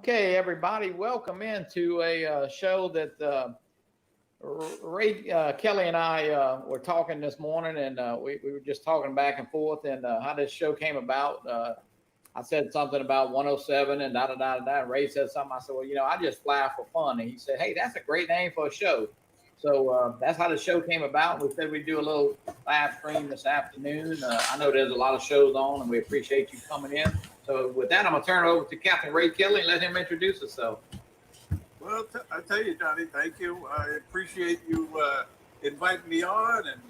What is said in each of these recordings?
Okay, everybody, welcome into a show that Ray Kelly and I were talking this morning, and we were just talking back and forth and how this show came about. I said something about 107 and da da da da. And Ray said something. I said, well, I just fly for fun. And he said, hey, that's a great name for a show. So that's how the show came about. We said we'd do a little live stream this afternoon. I know there's a lot of shows on, and we appreciate you coming in. So with that, I'm going to turn it over to Captain Ray Kelly and let him introduce himself. Well, I tell you, Johnny, thank you. I appreciate you inviting me on, and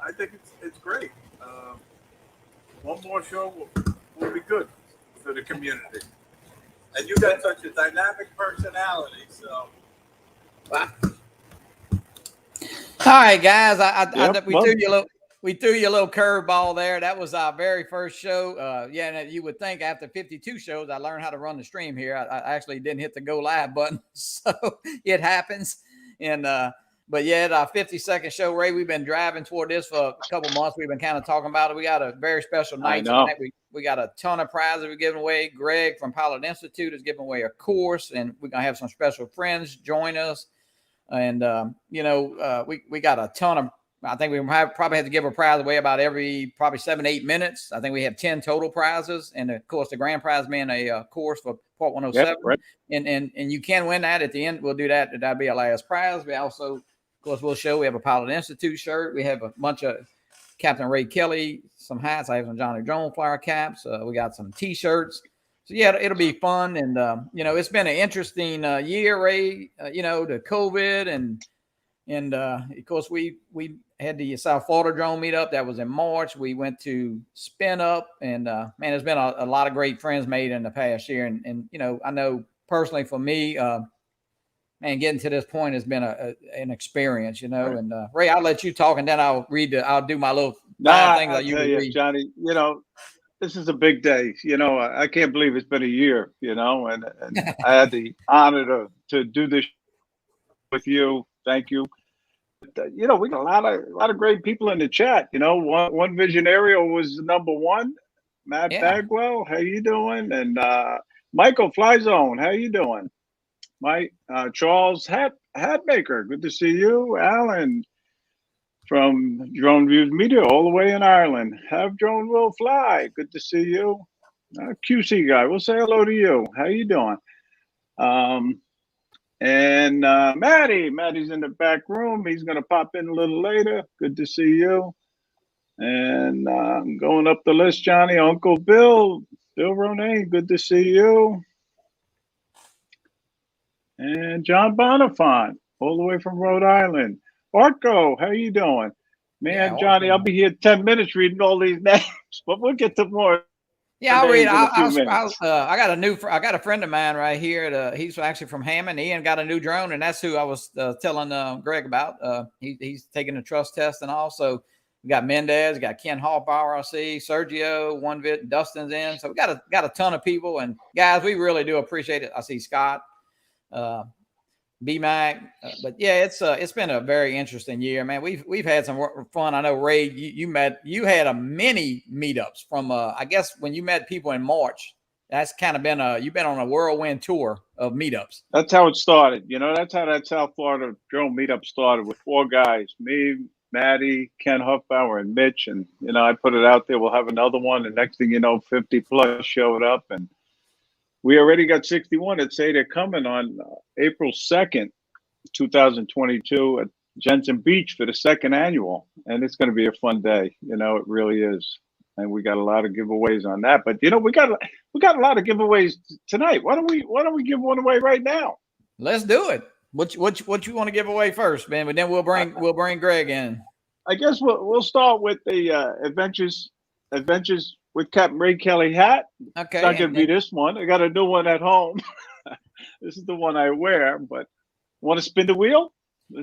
I think it's great. One more show will be good for the community. And you got such a dynamic personality, so. Wow. All right, guys. We threw you a little curveball there. That was our very first show. And you would think after 52 shows, I learned how to run the stream here. I actually didn't hit the go live button, so it happens. And but yeah, our 52nd show, Ray. We've been driving toward this for a couple months. We've been kind of talking about it. We got a very special night tonight. We got a ton of prizes we're giving away. Greg from Pilot Institute is giving away a course, and we're gonna have some special friends join us. And we got a ton of. I think we probably have to give a prize away about every probably 7 to 8 minutes. I think we have 10 total prizes, and of course the grand prize being a course for Part 107. Yep, right. And you can win that at the end. We'll do that. That'll be our last prize. We also, of course, we have a Pilot Institute shirt. We have a bunch of Captain Ray Kelly, some hats. I have some JohnnieDroneFlyer caps. We got some T-shirts. So yeah, it'll be fun. And it's been an interesting year, Ray. The COVID and of course we had the South Florida drone meetup that was in March. We went to Spin Up, and man, there's been a lot of great friends made in the past year. And I know personally for me, man, getting to this point has been an experience. Right. And Ray, I'll let you talk, and then I'll do my little things that you read. Johnny, this is a big day. I can't believe it's been a year. And I had the honor to do this with you. Thank you. We got a lot of great people in the chat. One Visionario was number one. Matt Bagwell, how you doing? And Michael Flyzone, how you doing? Mike Charles Hatmaker, good to see you. Alan from Drone Views Media, all the way in Ireland. Have Drone Will Fly, good to see you. QC guy, we'll say hello to you. How you doing? And Maddie's in the back room. He's going to pop in a little later. Good to see you. And going up the list, Johnny, Uncle Bill Ronay, good to see you. And John Bonifant, all the way from Rhode Island. Arco, how you doing? Man, Johnny, I'll be here 10 minutes reading all these names, but we'll get to more. Yeah, I'll read. I got a friend of mine right here. He's actually from Hammond. Ian got a new drone, and that's who I was telling Greg about. He's taking the trust test, and also we got Mendez, we got Ken Hallbauer, I see Sergio, Dustin's in. So we got a ton of people, and guys, we really do appreciate it. I see Scott, B-Mac, but yeah, it's been a very interesting year, man. We've had some fun. I know Ray, you had a many meetups from I guess when you met people in March. That's kind of been you've been on a whirlwind tour of meetups. That's how it started. That's how that South Florida drone meetup started with 4 guys: me, Maddie, Ken Huffbauer, and Mitch. And I put it out there. We'll have another one. And next thing you know, 50 plus showed up, and we already got 61 that say they're coming on April 2nd, 2022 at Jensen Beach for the 2nd annual. And it's going to be a fun day. It really is. And we got a lot of giveaways on that. But, we got a lot of giveaways tonight. Why don't we give one away right now? Let's do it. What you want to give away first, man? But then we'll bring Greg in. I guess we'll start with the Adventures with Captain Ray Kelly hat. Okay. It's not going to be this one. I got a new one at home. This is the one I wear, but want to spin the wheel?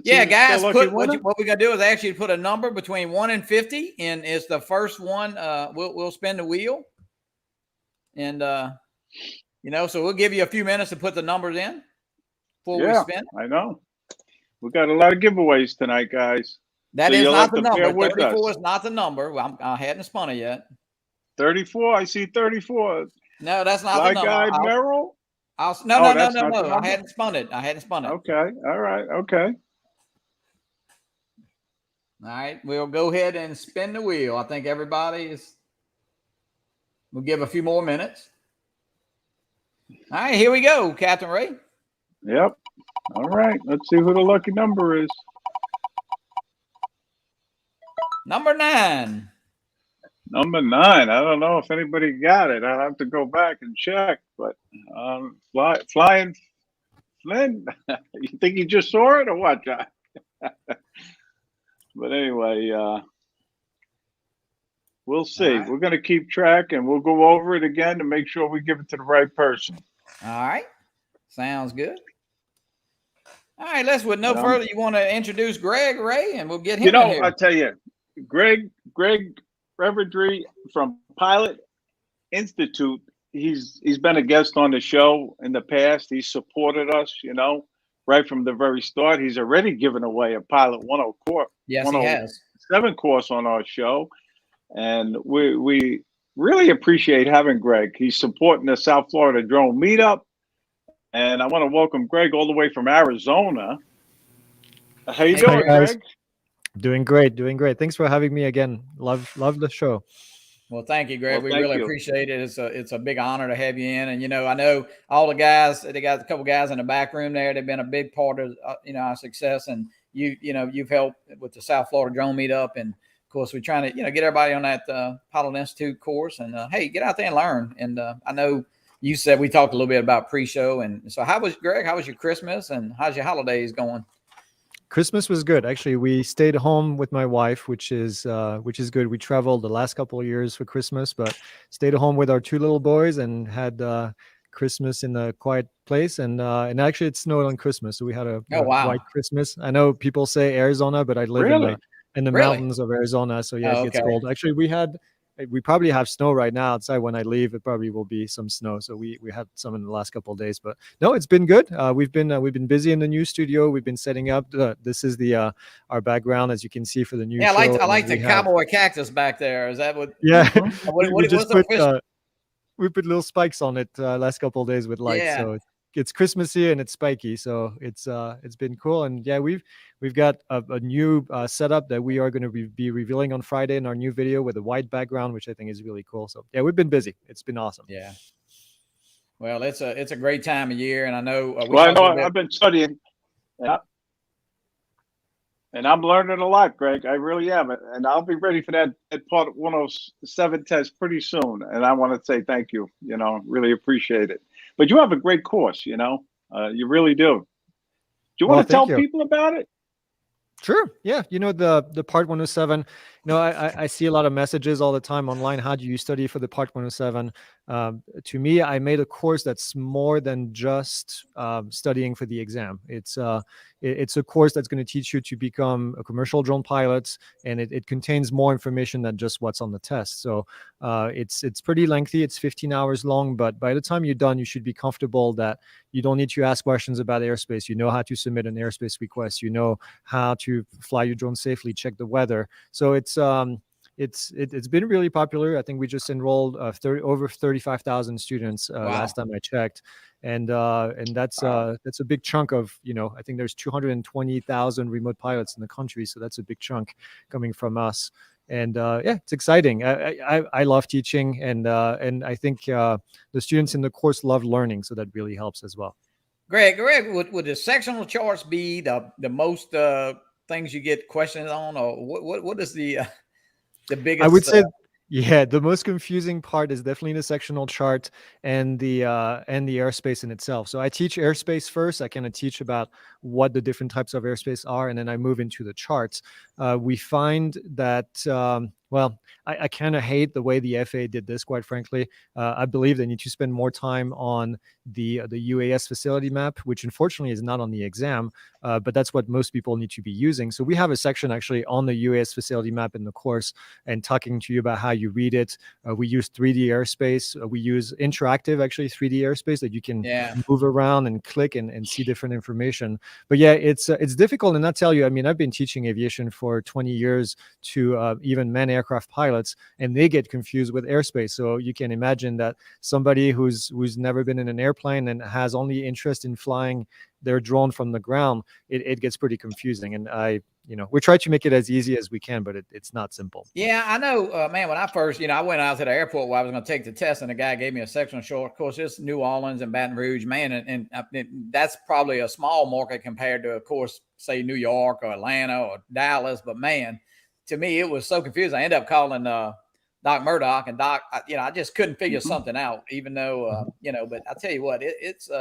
Yeah, guys, what we're going to do is actually put a number between 1 and 50, and it's the first one. We'll spin the wheel. And, so we'll give you a few minutes to put the numbers in before we spin. I know. We got a lot of giveaways tonight, guys. That is not the number. 34 is not the number. I hadn't spun it yet. 34. I see 34. No, that's not the number. Guy Merrill. No, Oh, no, no, that's no, not the no. I number? hadn't spun it. I hadn't spun it. Okay. All right. Okay. All right. We'll go ahead and spin the wheel. I think everybody is. We'll give a few more minutes. All right. Here we go, Captain Ray. Yep. All right. Let's see who the lucky number is. Number 9. Number 9. I don't know if anybody got it. I'll have to go back and check. But Flying Flynn, you think you just saw it or what, John? But anyway, we'll see. Right. We're going to keep track, and we'll go over it again to make sure we give it to the right person. All right. Sounds good. All right. Let's, with no further, you want to introduce Greg Ray, and we'll get him in here. I'll tell you, Greg Reverdiau from Pilot Institute, he's been a guest on the show in the past. He's supported us, right from the very start. He's already given away a Pilot 107 course. Yes, he has. Course on our show. And we really appreciate having Greg. He's supporting the South Florida Drone Meetup. And I want to welcome Greg all the way from Arizona. How you doing, Greg? Doing great. Thanks for having me again. Love the show. Well, thank you, Greg. We really appreciate it. It's a big honor to have you in. And, I know all the guys, they got a couple guys in the back room there. They've been a big part of, our success. And you've helped with the South Florida Drone Meetup. And of course, we're trying to, get everybody on that Pilot Institute course. And hey, get out there and learn. And I know you said we talked a little bit about pre-show. And so how was your Christmas and how's your holidays going? Christmas was good. Actually, we stayed home with my wife, which is good. We traveled the last couple of years for Christmas, but stayed at home with our 2 little boys and had Christmas in a quiet place. And actually, it snowed on Christmas, so we had a white Christmas. I know people say Arizona, but I live in the mountains of Arizona, so yeah, it gets cold. Actually, we probably have snow right now outside. When I leave, it probably will be some snow. So we had some in the last couple of days, but no, it's been good. We've been busy in the new studio. We've been setting up. This is the our background, as you can see, for the new. Yeah, show. I like the cowboy cactus back there. Is that what? Yeah, we put little spikes on it last couple of days with lights. Yeah. So it's Christmassy and it's spiky, so it's been cool. And yeah, we've got a new setup that we are going to be revealing on Friday in our new video with a white background, which I think is really cool. So yeah, we've been busy. It's been awesome. Yeah. Well, it's a great time of year, and I know. I've been studying. Yeah. And I'm learning a lot, Greg. I really am. And I'll be ready for that Part 107 test pretty soon. And I want to say thank you. Really appreciate it. But you have a great course, you really do. Do you want to tell people about it? Sure. Yeah. The Part 107, I see a lot of messages all the time online. How do you study for the Part 107? To me, I made a course that's more than just studying for the exam. It's a course that's going to teach you to become a commercial drone pilot, and it contains more information than just what's on the test. So it's pretty lengthy. It's 15 hours long, but by the time you're done, you should be comfortable that you don't need to ask questions about airspace. You know how to submit an airspace request. You know how to fly your drone safely, check the weather. So it's been really popular. I think we just enrolled over 35,000 students last time I checked, and that's a big chunk of I think there's 220,000 remote pilots in the country, so that's a big chunk coming from us. And yeah, it's exciting. I love teaching, and I think the students in the course love learning, so that really helps as well. Greg, would the sectional charts be the most things you get questions on, or what is the biggest? I would say, yeah, the most confusing part is definitely the sectional chart and the airspace in itself. So I teach airspace first. I kind of teach about what the different types of airspace are, and then I move into the charts. We find that I kind of hate the way the FAA did this, quite frankly. I believe they need to spend more time on the UAS facility map, which unfortunately is not on the exam, but that's what most people need to be using. So we have a section actually on the UAS facility map in the course and talking to you about how you read it. We use 3D airspace. We use interactive, actually 3D airspace that you can move around and click and see different information. But yeah, it's difficult. And I tell you, I mean, I've been teaching aviation for 20 years to even man aircraft pilots, and they get confused with airspace. So you can imagine that somebody who's never been in an airplane and has only interest in flying their drone from the ground, it gets pretty confusing. And we try to make it as easy as we can, but it's not simple. Yeah, I know, man. When I first, I went out to the airport where I was going to take the test, and the guy gave me a sectional short. Of course, it's New Orleans and Baton Rouge, man, and that's probably a small market compared to, of course, say New York or Atlanta or Dallas. But man, to me, it was so confusing. I ended up calling Doc Murdoch, and Doc, I just couldn't figure something out, even though, But I tell you what, it's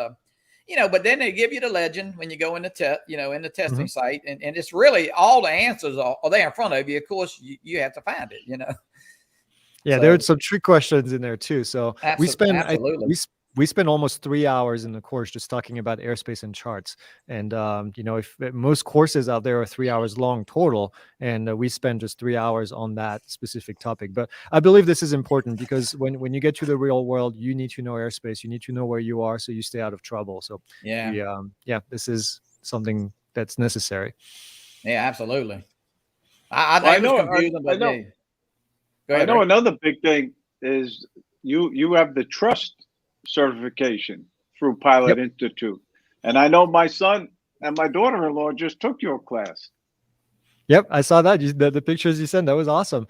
but then they give you the legend when you go in the in the testing site, and it's really all the answers are there in front of you. Of course, you have to find it, Yeah, so, there are some trick questions in there too. So we spend almost 3 hours in the course just talking about airspace and charts. And, if most courses out there are 3 hours long total, and we spend just 3 hours on that specific topic. But I believe this is important because when you get to the real world, you need to know airspace. You need to know where you are so you stay out of trouble. So this is something that's necessary. Yeah, absolutely. I know another big thing is you have the trust certification through Pilot Institute, and I know my son and my daughter-in-law just took your class. Yep, I saw that. The pictures you sent, that was awesome.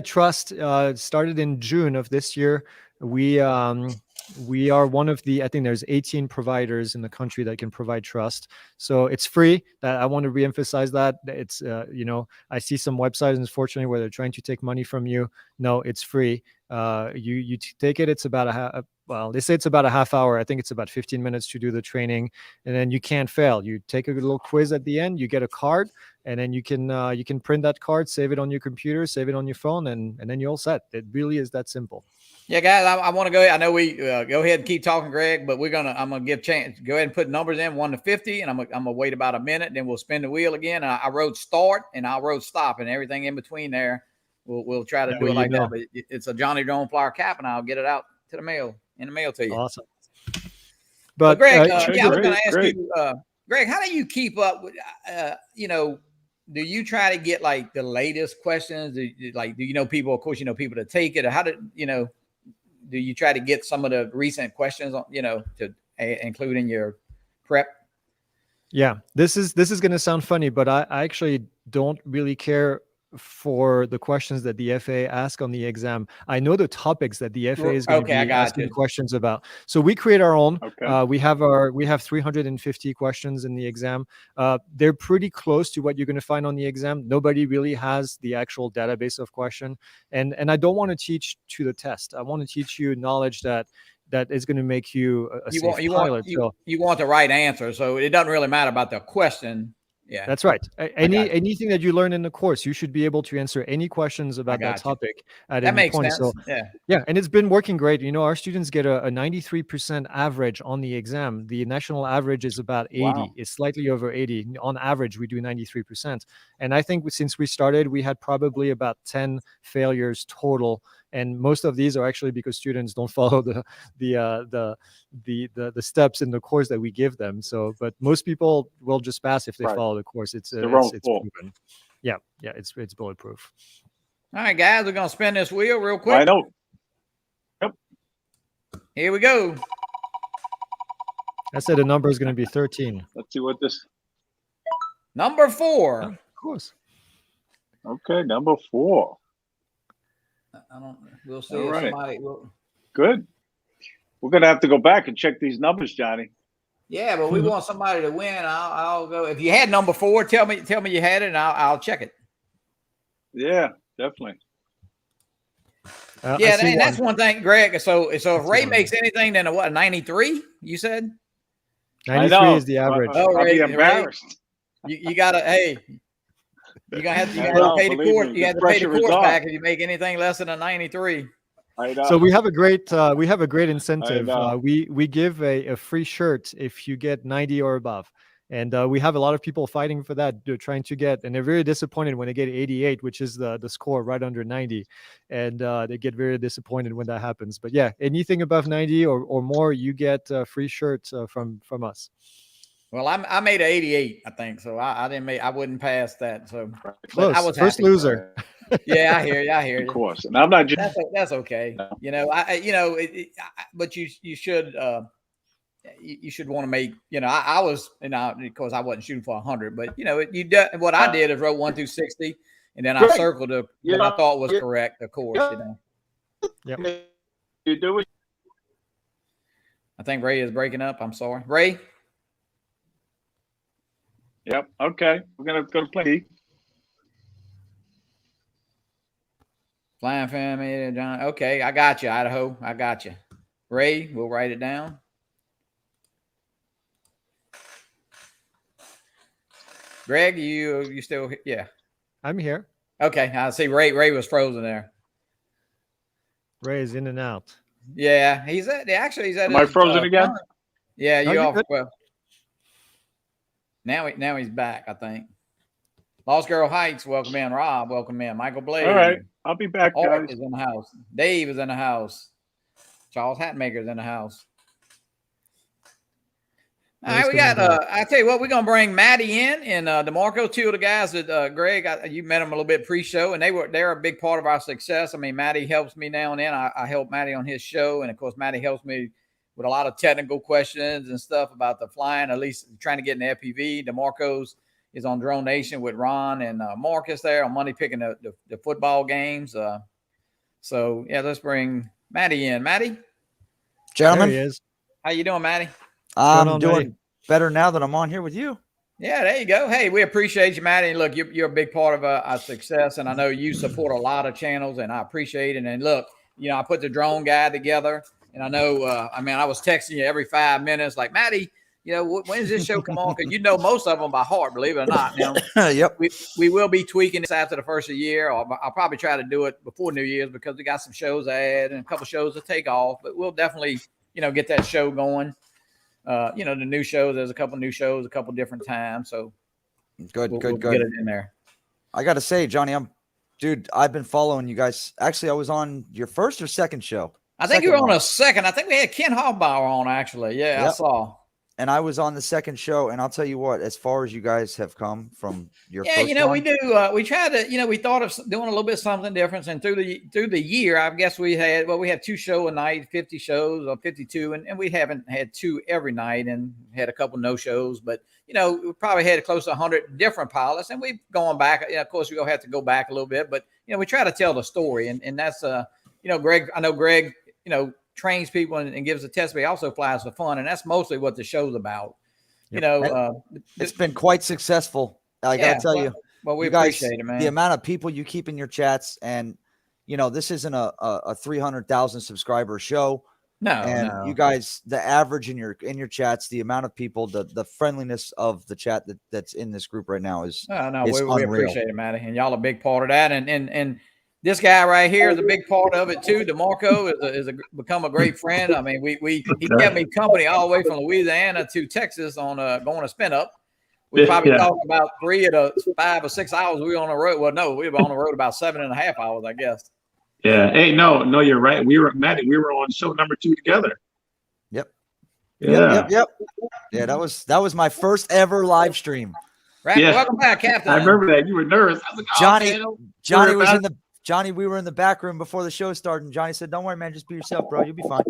Trust started in June of this year. We are one of I think there's 18 providers in the country that can provide trust. So it's free. I want to reemphasize that. It's, I see some websites, unfortunately, where they're trying to take money from you. No, it's free. You take it. It's about they say it's about a half hour. I think it's about 15 minutes to do the training, and then you can't fail. You take a little quiz at the end, you get a card, and then you can print that card, save it on your computer, save it on your phone, and then you're all set. It really is that simple. Yeah, guys, I want to go ahead. I know we go ahead and keep talking, Greg, but I'm going to give chance. Go ahead and put numbers in 1 to 50, and I'm going to wait about a minute, then we'll spin the wheel again. I wrote start and I wrote stop, and everything in between there. We'll try to do it like that. But it's a JohnnieDroneFlyer cap, and I'll get it out to the mail to you. Awesome. But Greg, I was going to ask you, Greg, how do you keep up with, do you try to get like the latest questions? Do you know people? Of course, you know people to take it, or how do you try to get some of the recent questions on, to include in your prep? Yeah, this is going to sound funny, but I actually don't really care for the questions that the FAA ask on the exam. I know the topics that the FAA is going to be asking questions about. So we create our own. Okay. We have 350 questions in the exam. They're pretty close to what you're going to find on the exam. Nobody really has the actual database of question. And I don't want to teach to the test. I want to teach you knowledge that is going to make you a safe pilot. You want the right answer. So it doesn't really matter about the question. Yeah, that's right. Anything that you learn in the course, you should be able to answer any questions about that topic at any point. Sense. So yeah, and it's been working great. Our students get a 93% average on the exam. The national average is about 80. Wow. It's slightly over 80. On average, we do 93%. And I think since we started, we had probably about 10 failures total. And most of these are actually because students don't follow the steps in the course that we give them. So, but most people will just pass if they follow the course. It's proven. Yeah, it's bulletproof. All right, guys, we're gonna spin this wheel real quick. I know. Yep. Here we go. I said the number is going to be 13. Let's see what this. Number 4. Of course. Okay, number 4. We'll see if somebody will. Good. We're gonna have to go back and check these numbers, Johnny. Yeah, but we want somebody to win. I'll go. If you had number 4, tell me you had it, and I'll check it. Yeah, definitely. And that's one thing, Greg. So if Ray makes anything, then a 93? You said 93 is the average. I'll be embarrassed. You gotta You're gonna have to pay the course. You have to pay the course back if you make anything less than a 93. So we have a great incentive. We give a free shirt if you get 90 or above, and we have a lot of people fighting for that. They're trying to get, and they're very disappointed when they get 88, which is the score right under 90, and they get very disappointed when that happens. But yeah, anything above 90 or more, you get a free shirt from us. Well, I made an 88, I think. So I didn't make. I wouldn't pass that. So close. I was first happy. Loser. Yeah, I hear you. I hear you. Of course, and I'm not just. That's okay. You know, but you should you should want to make. You know, I was, of course I wasn't shooting for 100, but you know, what I did is wrote 1 through 60, and then I circled what I thought was correct. Of course, you know. Yep. You do it. I think Ray is breaking up. I'm sorry, Ray. Yep. Okay, we're gonna play. Flying family, John. Okay, I got you, Idaho. I got you. Ray, we'll write it down. Greg, you still? Yeah. I'm here. Okay, I see. Ray was frozen there. Ray is in and out. Yeah, he's at. Actually, he's at. Am I frozen again? Yeah, you are. Off. Well, now he's back. I think. Lost Girl Heights, welcome in. Rob, welcome in. Michael Blade. All right, I'll be back, Art guys. is in the house. Dave is in the house. Charles Hatmaker is in the house. All right, we got. I tell you what, we're gonna bring Maddie in and DeMarco, two of the guys that Greg, you met them a little bit pre-show, and they're a big part of our success. I mean, Maddie helps me now and then. I help Maddie on his show, and of course, Maddie helps me with a lot of technical questions and stuff about the flying. At least trying to get in the FPV. DeMarco's is on Drone Nation with Ron and Marcus there on Monday picking the football games. So yeah, let's bring Maddie in. Maddie, gentlemen, there he is. How you doing, Maddie? I'm doing better now that I'm on here with you. Yeah, there you go. Hey, we appreciate you, Maddie. Look, you're a big part of our success, and I know you support a lot of channels, and I appreciate it. And look, you know, I put the drone guide together, and I know, I was texting you every 5 minutes, like, Maddie, you know, when's this show come on? Because you know most of them by heart, believe it or not. Now, Yep. We will be tweaking this after the first of the year. I'll probably try to do it before New Year's because we got some shows to add and a couple shows to take off. But we'll definitely, you know, get that show going. You know, the new shows, there's a couple new shows, a couple different times. So good. We'll get it in there. I got to say, Johnny, I've been following you guys. Actually, I was on your first or second show. I think you were on a second. I think we had Ken Hobbauer on, actually. Yeah, yep. I saw. And I was on the second show, and I'll tell you what, as far as you guys have come from your first you know, one, we do. We tried to, you know, we thought of doing a little bit something different. And through the year, I guess we had 2 shows a night, 50 shows or 52, and we haven't had 2 every night, and had a couple no shows. But you know, we probably had close to 100 different pilots, and we've gone back. You know, of course, we're gonna have to go back a little bit, but you know, we try to tell the story, and that's you know, Greg. I know Greg, you know, trains people and gives a test, but he also flies for fun, and that's mostly what the show's about. You know, it's been quite successful. I gotta tell you. Well, we you guys, appreciate it, man. The amount of people you keep in your chats, and you know, this isn't a 300,000 subscriber show. No. You guys, the average in your chats, the amount of people, the friendliness of the chat that's in this group right now is we appreciate it, Matty, and y'all a big part of that, and this guy right here is a big part of it too. DeMarco is become a great friend. I mean, he kept me company all the way from Louisiana to Texas on going to spin up. We probably talked about 3 of the 5 or 6 hours we were on the road. Well, no, we were on the road about 7.5 hours, I guess. Yeah. Hey, no, you're right. We were on show number 2 together. Yep. Yeah. Yep. Yeah, that was my first ever live stream. Right. Yeah. Welcome back, Captain. I remember that. You were nervous. I was like, Johnny, we were in the back room before the show started, and Johnny said, "Don't worry, man, just be yourself, bro. You'll be fine."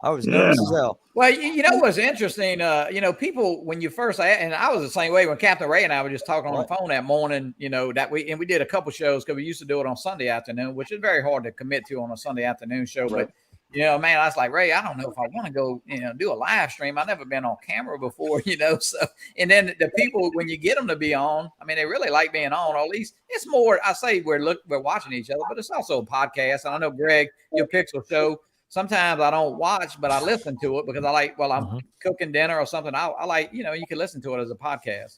I was nervous as hell. Well, you know what's interesting? You know, people when you first, and I was the same way when CaptainRay and I were just talking on the phone that morning. You know we did a couple shows because we used to do it on Sunday afternoon, which is very hard to commit to on a Sunday afternoon show. Right. But you know, man, I was like, Ray, I don't know if I want to go, you know, do a live stream. I've never been on camera before, you know. So, and then the people, when you get them to be on, I mean, they really like being on. Or at least it's more. I say we're watching each other, but it's also a podcast. And I know Greg, your Pixel show. Sometimes I don't watch, but I listen to it because I like. While I'm cooking dinner or something, I like. You know, you can listen to it as a podcast.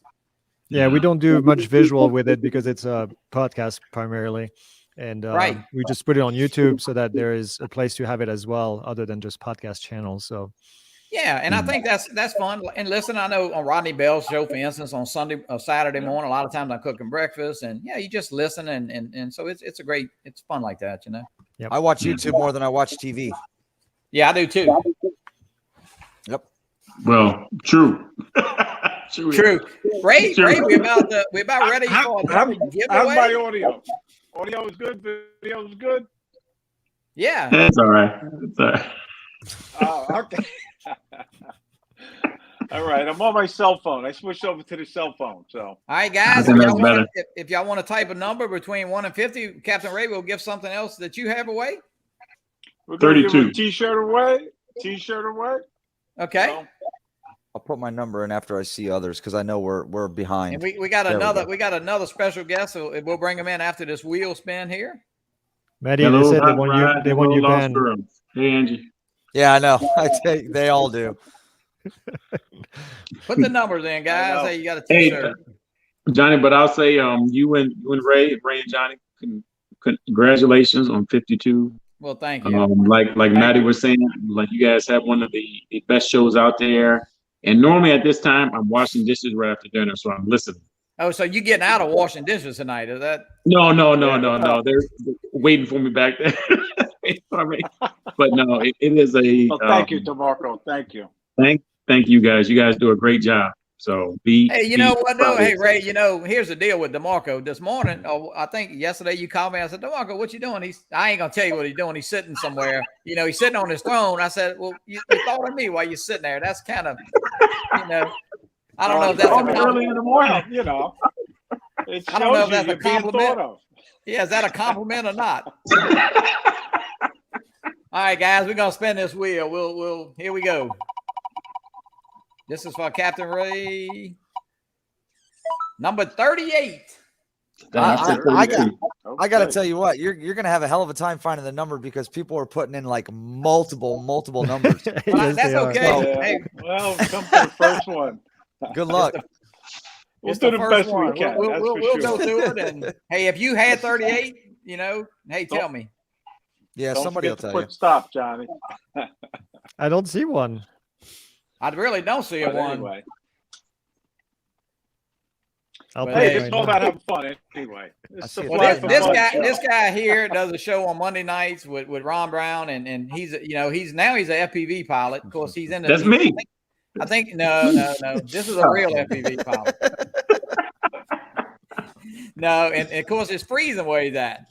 Yeah, we don't do much visual with it because it's a podcast primarily. And we just put it on YouTube so that there is a place to have it as well, other than just podcast channels. So yeah, and I think that's fun. And listen, I know on Rodney Bell's show, for instance, on Saturday morning, a lot of times I'm cooking breakfast, and yeah, you just listen, and so it's fun like that, you know. Yep. I watch YouTube more than I watch TV. Yeah, I do too. Yep. Well, true. True. Ray, we about ready for a giveaway. How's my audio? Audio is good. Video is good. Yeah. That's all right. That's all right. Oh, okay. All right. I'm on my cell phone. I switched over to the cell phone. So. All right, guys. If y'all want to type a number between 1 and 50, Captain Ray will give something else that you have away. We're going to give a T-shirt away. T-shirt away. Okay. So, I'll put my number in after I see others because I know we're behind. And we got another special guest, so we'll bring him in after this wheel spin here. Maddie, they said they want you banned. Hey, Angie. Yeah, I know. They all do. Put the numbers in, guys. Hey, you got a T-shirt. Hey, Johnny, but I'll say you and Ray and Johnny, congratulations on 52. Well, thank you. Like Maddie was saying, like you guys have one of the best shows out there. And normally at this time, I'm washing dishes right after dinner, so I'm listening. Oh, so you getting out of washing dishes tonight? Is that? No. They're waiting for me back there. But no, it is a. Well, thank you, DeMarco. Thank you. Thank you guys. You guys do a great job. So hey, you know what? No, hey Ray, here's the deal with DeMarco. This morning, I think yesterday you called me. I said, DeMarco, what you doing? I ain't gonna tell you what he's doing. He's sitting somewhere. He's sitting on his throne. I said, well, you thought of me while you're sitting there. That's kind of, I don't know if that's a compliment. Early in the morning, I don't know if that's a compliment. Yeah, is that a compliment or not? All right, guys, we're gonna spin this wheel. We'll here we go. This is for Captain Ray. Number 38. I got to tell you what, you're going to have a hell of a time finding the number because people are putting in like multiple numbers. Well, that's okay. Hey, well, come to the first one. Good luck. We'll do the best we can. We'll go through it. And hey, if you had 38, hey, tell me. Yeah, somebody will tell you. Stop, Johnny. I don't see one. I really don't see one. Anyway. Hey, it's all about having fun anyway. This guy here does a show on Monday nights with Ron Brown, and he's he's an FPV pilot. Of course, he's in the. That's me. I think no. This is a real FPV pilot. No, and of course it's freezing where he's at.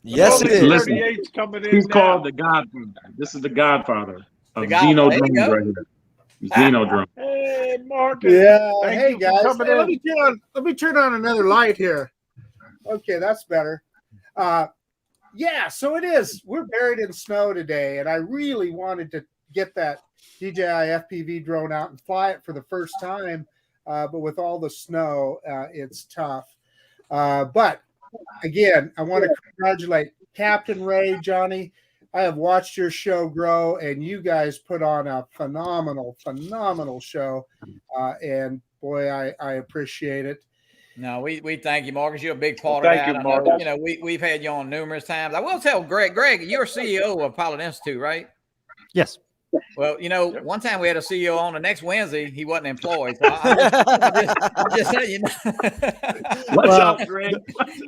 Yes, it is. Listen, he's called the Godfather. This is the Godfather of JohnnieDroneFlyer right here. JohnnieDroneFlyer. Hey, Marcus. Yeah. Hey, guys. Hey, let me turn on another light here. Okay, that's better. Yeah, so it is. We're buried in snow today, and I really wanted to get that DJI FPV drone out and fly it for the first time, but with all the snow, it's tough. But again, I want to congratulate Captain Ray, Johnny. I have watched your show grow, and you guys put on a phenomenal show. And boy, I appreciate it. No, we thank you, Marcus. You're a big part of that. Thank you, Marcus. We've had you on numerous times. I will tell Greg, you're CEO of Pilot Institute, right? Yes. Well, one time we had a CEO on. The next Wednesday, he wasn't employed. So I'm just saying, you know. What's up, Greg?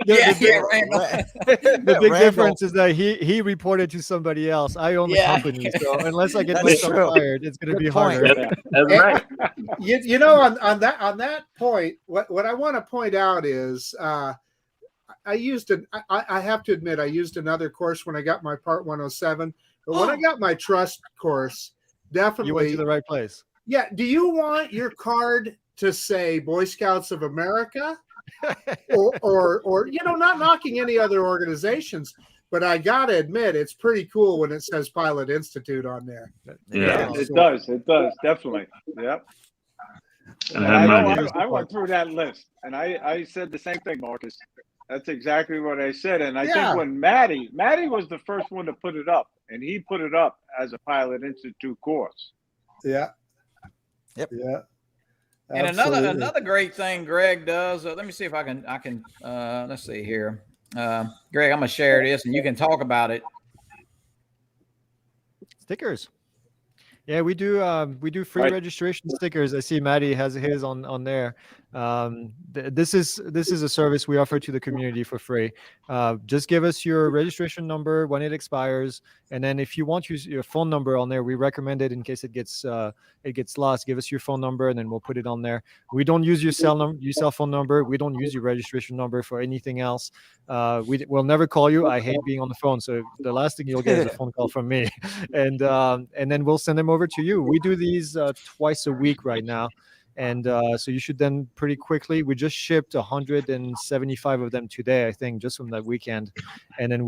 The big difference is that he reported to somebody else. I own the company, so unless I get myself fired, it's going to be harder. That's right. You know, on that point, what I want to point out is I have to admit I used another course when I got my Part 107. But when I got my trust course, definitely you went to the right place. Yeah. Do you want your card to say Boy Scouts of America, or not knocking any other organizations, but I gotta admit it's pretty cool when it says Pilot Institute on there. Yeah, it does definitely. Yep. And I went through that list, and I said the same thing, Marcus. That's exactly what I said. And I think when Maddie was the first one to put it up, and he put it up as a Pilot Institute course. Yeah. Yep. Yeah. And another great thing Greg does. Let me see if I can. Let's see here, Greg. I'm gonna share this, and you can talk about it. Stickers. Yeah, we do free registration stickers. I see Maddie has his on there. This is a service we offer to the community for free. Just give us your registration number when it expires, and then if you want to use your phone number on there, we recommend it in case it gets lost. Give us your phone number, and then we'll put it on there. We don't use your cell phone number. We don't use your registration number for anything else. We'll never call you. I hate being on the phone, so the last thing you'll get is a phone call from me, and then we'll send them over to you. We do these twice a week right now. And so you should then pretty quickly. We just shipped 175 of them today, I think, just from that weekend. And then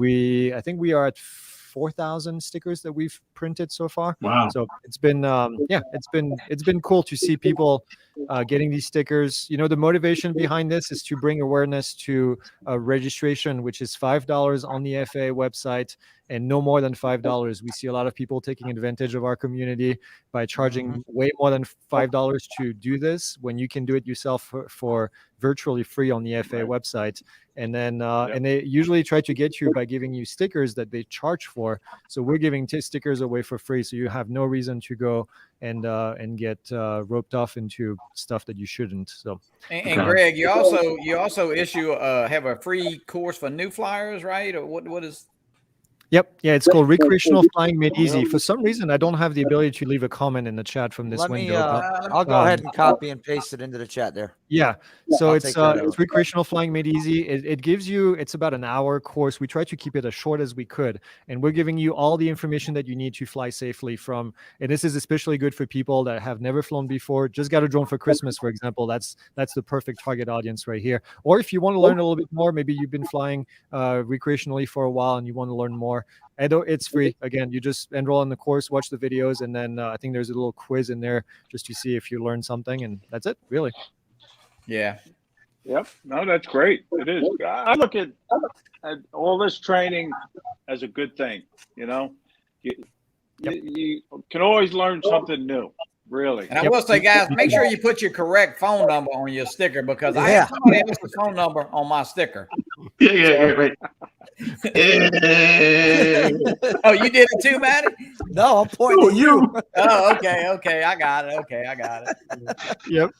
I think we are at 4,000 stickers that we've printed so far. Wow! So it's been it's been cool to see people getting these stickers. You know, the motivation behind this is to bring awareness to registration, which is $5 on the FAA website and no more than $5. We see a lot of people taking advantage of our community by charging way more than $5 to do this when you can do it yourself for virtually free on the FAA website. And then and they usually try to get you by giving you stickers that they charge for. So we're giving stickers away for free, so you have no reason to go and get roped off into stuff that you shouldn't. So and Greg, you also issue have a free course for new flyers, right? Or what is? Yep. Yeah, it's called Recreational Flying Made Easy. For some reason, I don't have the ability to leave a comment in the chat from this window. I'll go ahead and copy and paste it into the chat there. Yeah. So it's Recreational Flying Made Easy. It gives you, it's about an hour course. We try to keep it as short as we could. And we're giving you all the information that you need to fly safely from. And this is especially good for people that have never flown before, just got a drone for Christmas, for example. That's the perfect target audience right here. Or if you want to learn a little bit more, maybe you've been flying recreationally for a while and you want to learn more. It's free. Again, you just enroll in the course, watch the videos, and then I think there's a little quiz in there just to see if you learned something, and that's it, really. Yeah. Yep. No, that's great. It is. I look at all this training as a good thing. You know, you can always learn something new. Really. And I will say, guys, make sure you put your correct phone number on your sticker, because I have somebody else's phone number on my sticker. Right. Oh, you did it too, Matty? No, I'm pointing at you. Oh, okay. I got it. Yep.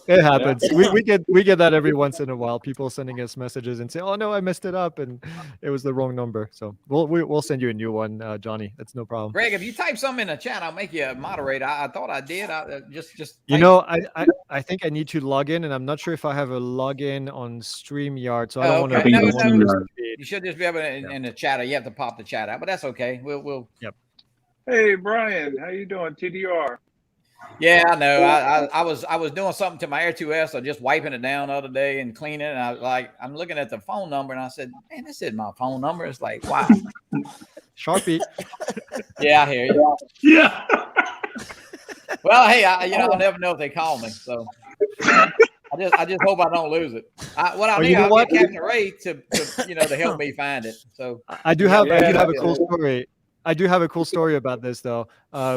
It happens. Yeah. We get that every once in a while. People sending us messages and say, "Oh no, I messed it up and it was the wrong number." So we'll send you a new one, Johnny. That's no problem. Greg, if you type something in the chat, I'll make you a moderator. I thought I did. Just you know, I think I need to log in, and I'm not sure if I have a login on StreamYard, so I don't want to. You should just be able to in the chat. You have to pop the chat out, but that's okay. We'll. Yep. Hey Brian, how you doing? TDR. Yeah, I know. I was doing something to my Air 2S, so just wiping it down the other day and cleaning it. And I'm looking at the phone number, and I said, "Man, this isn't my phone number." It's like, wow. Sharpie. Yeah, I hear you. Yeah. Well, hey, I'll never know if they call me, so I just hope I don't lose it. I'll get CaptainRay to help me find it. So I do have a cool story. I do have a cool story about this, though.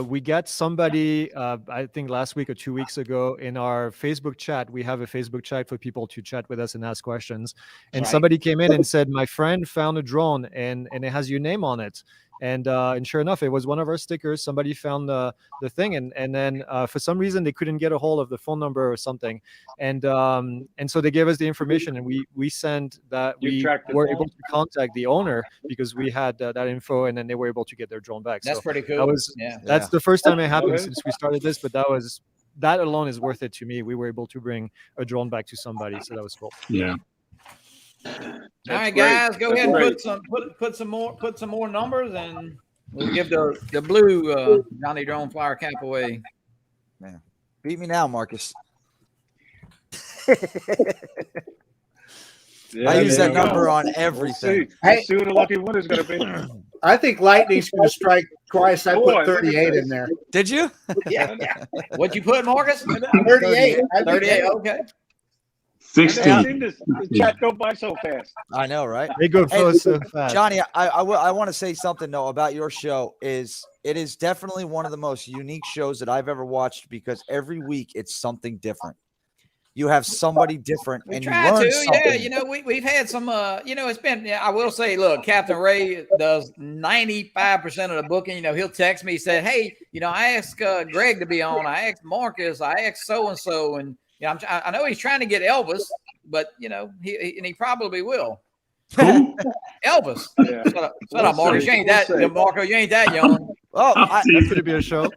We got somebody, I think last week or 2 weeks ago, in our Facebook chat. We have a Facebook chat for people to chat with us and ask questions. And somebody came in and said, "My friend found a drone and it has your name on it." And sure enough, it was one of our stickers. Somebody found the thing, and then for some reason they couldn't get a hold of the phone number or something, and so they gave us the information, and we sent that. We were able to contact the owner because we had that info, and then they were able to get their drone back. That's pretty cool. That's the first time it happened since we started this, but that alone is worth it to me. We were able to bring a drone back to somebody, so that was cool. Yeah. All right, guys, go ahead and put some more numbers, and we'll give the blue JohnnieDroneFlyer cap away. Man, beat me now, Marcus. I use that number on everything. We'll see what the lucky winner is going to be. I think lightning's going to strike twice. I put 38 in there. Did you? Yeah. What'd you put, Marcus? 38. 38. Okay. 16. I've seen the chat go by so fast. I know, right? They go so fast. Johnny, I want to say something though about your show. It is definitely one of the most unique shows that I've ever watched, because every week it's something different. You have somebody different, and you learn something. Yeah. We've had some. It's been. I will say, look, CaptainRay does 95% of the booking. He'll text me, say, "Hey, I asked Greg to be on. I asked Marcus. I asked so and so, and Yeah, I know he's trying to get Elvis, but he probably will. Who? Elvis. Yeah. Shut up, Marcus. You ain't that, Marco. You ain't that young. Oh, that could be a show.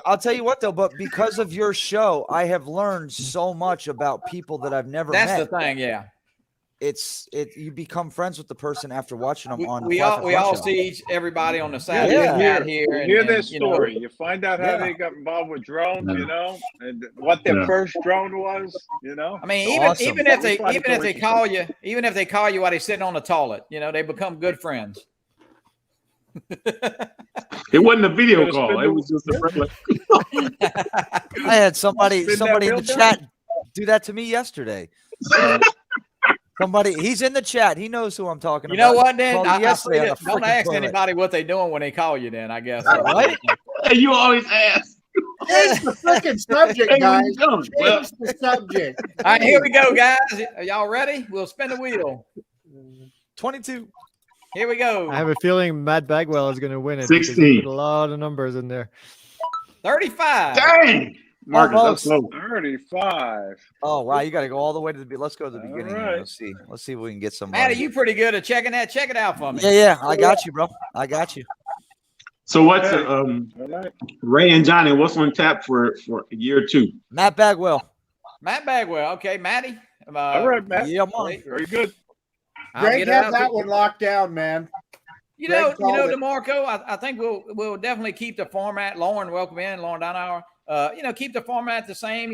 I'll tell you what though. But because of your show, I have learned so much about people that I've never met. That's the thing. Yeah. You become friends with the person after watching them on. We all see everybody on the side. Yeah. Here. You hear their story. You find out how they got involved with drones. And what their first drone was. I mean, even if they call you, while they're sitting on the toilet, they become good friends. It wasn't a video call. It was just a regular. I had somebody in the chat do that to me yesterday. He's in the chat. He knows who I'm talking about. You know what, then? Don't ask anybody what they're doing when they call you, then, I guess. Right? You always ask. Change the freaking subject, guys. Change the subject. All right, here we go, guys. Are y'all ready? We'll spin the wheel. 22. Here we go. I have a feeling Matt Bagwell is going to win it. 16. Put a lot of numbers in there. 35. Dang. Marcus, that's slow. 35. Oh, wow. You got to go all the way to the let's go to the beginning. Right. Let's see if we can get some. Matt, are you pretty good at checking that? Check it out for me. Yeah. I got you, bro. I got you. So what's Ray and Johnny? What's on tap for year 2? Matt Bagwell. Okay, Matty. All right, Matt. Yeah, man. Very good. Greg had that one locked down, man. DeMarco, I think we'll definitely keep the format. Lauren, welcome in, Lauren Donauer. Keep the format the same.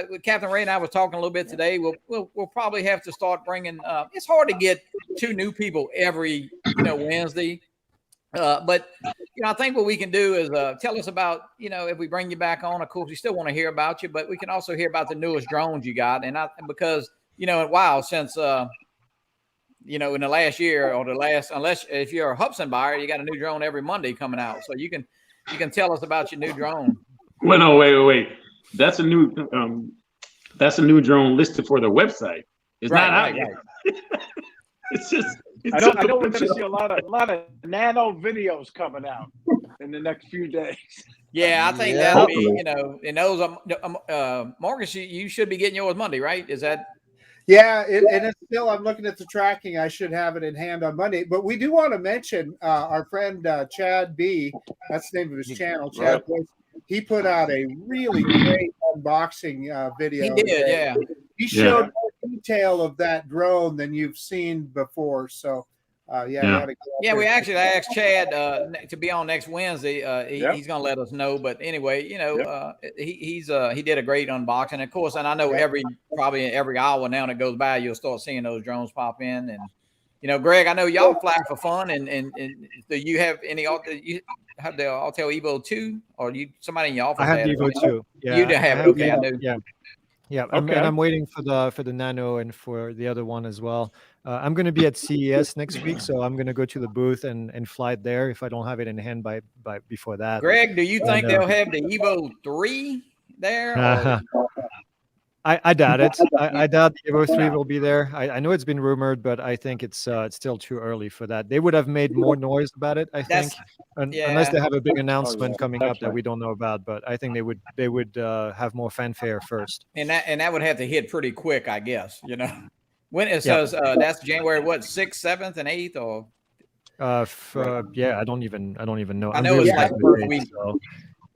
With Captain Ray and I was talking a little bit today. We'll probably have to start bringing. It's hard to get 2 new people every Wednesday, but I think what we can do is tell us about if we bring you back on. Of course, we still want to hear about you, but we can also hear about the newest drones you got, because wow, since in the last year or unless if you're a Hubsan buyer, you got a new drone every Monday coming out, so you can tell us about your new drone. Well, no, wait. That's a new drone listed for the website. It's not out yet. I know we're going to see a lot of nano videos coming out in the next few days. Yeah, I think that'll be, and those Marcus, you should be getting yours Monday, right? Is that? Yeah, and it's still, I'm looking at the tracking. I should have it in hand on Monday. But we do want to mention our friend Chad B. That's the name of his channel, Chad. Right. He put out a really great unboxing video. He did, yeah. He showed more detail of that drone than you've seen before. So, we actually asked Chad to be on next Wednesday. He's going to let us know. But anyway, he did a great unboxing. Of course, and I know probably every hour now that goes by, you'll start seeing those drones pop in. And Greg, I know y'all fly for fun. And do you have any? You have the Autel Evo 2, or somebody in your office? I have the Evo 2. Yeah, you do have it. Okay, I do. Yeah. I'm waiting for the Nano and for the other one as well. I'm going to be at CES next week, so I'm going to go to the booth and fly it there if I don't have it in hand by before that. Greg, do you think they'll have the Evo 3 there? I doubt it. I doubt the Evo 3 will be there. I know it's been rumored, but I think it's still too early for that. They would have made more noise about it, I think, unless they have a big announcement coming up that we don't know about. But I think they would have more fanfare first. And that would have to hit pretty quick, I guess. When it says that's January 6th, 7th, and 8th, or I don't even know. I know it's like first week. So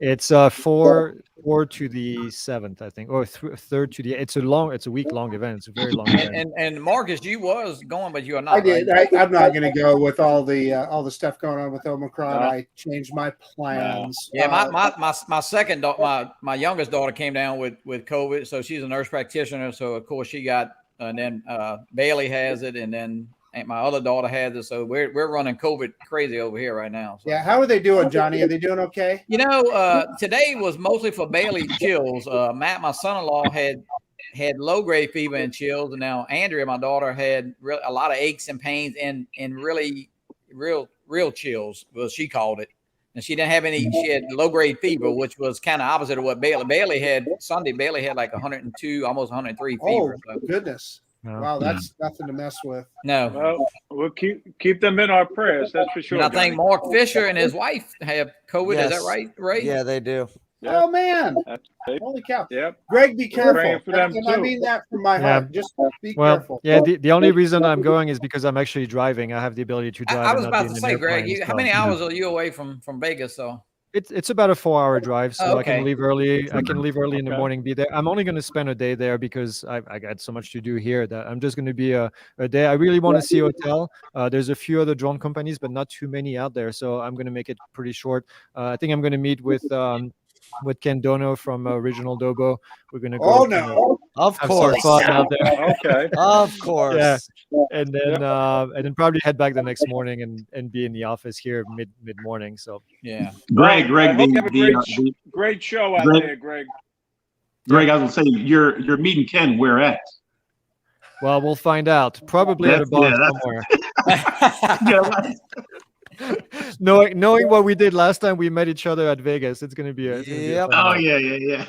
it's 4 to the 7th, I think, or 3rd to the. It's a week-long event. It's a very long event. And Marcus, you was going, but you are not. I did. Right? I'm not going to go with all the stuff going on with Omicron. I changed my plans. Yeah, my second daughter, my youngest daughter came down with COVID, so she's a nurse practitioner. So of course she got, and then Bailey has it, and then my other daughter has it. So we're running COVID crazy over here right now. So. Yeah, how are they doing, Johnny? Are they doing okay? Today was mostly for Bailey chills. Matt, my son-in-law, had low grade fever and chills, and now Andrea, my daughter, had a lot of aches and pains and really real chills, well, she called it. And she didn't have any. She had low grade fever, which was kind of opposite of what Bailey had. Sunday, Bailey had like 102, almost 103 fever. Oh, goodness. Wow, that's nothing to mess with. No. Well, we'll keep them in our prayers. That's for sure. And I think Mark Fisher and his wife have COVID. Yes. Is that right? Yeah, they do. Yep. Oh man! Holy cow! Yep. Greg, be careful. And I mean that from my heart. Just be careful. Yeah. The only reason I'm going is because I'm actually driving. I have the ability to drive. I was about to say, Greg, how many hours are you away from Vegas? So it's about a 4-hour drive, so okay. I can leave early. I can leave early in the morning, be there. I'm only going to spend a day there because I got so much to do here that I'm just going to be a day. I really want to see a hotel. There's a few other drone companies, but not too many out there, so I'm going to make it pretty short. I think I'm going to meet with Ken Dono from Original Dobo. We're going to go. Of course. Out there. Okay. Of course. Yeah. And then probably head back the next morning and be in the office here mid morning. So yeah. Greg, great show out there, Greg. Greg, I was gonna say you're meeting Ken where at? Well, we'll find out. Probably at a bar somewhere. Knowing what we did last time we met each other at Vegas, it's gonna be a oh yeah.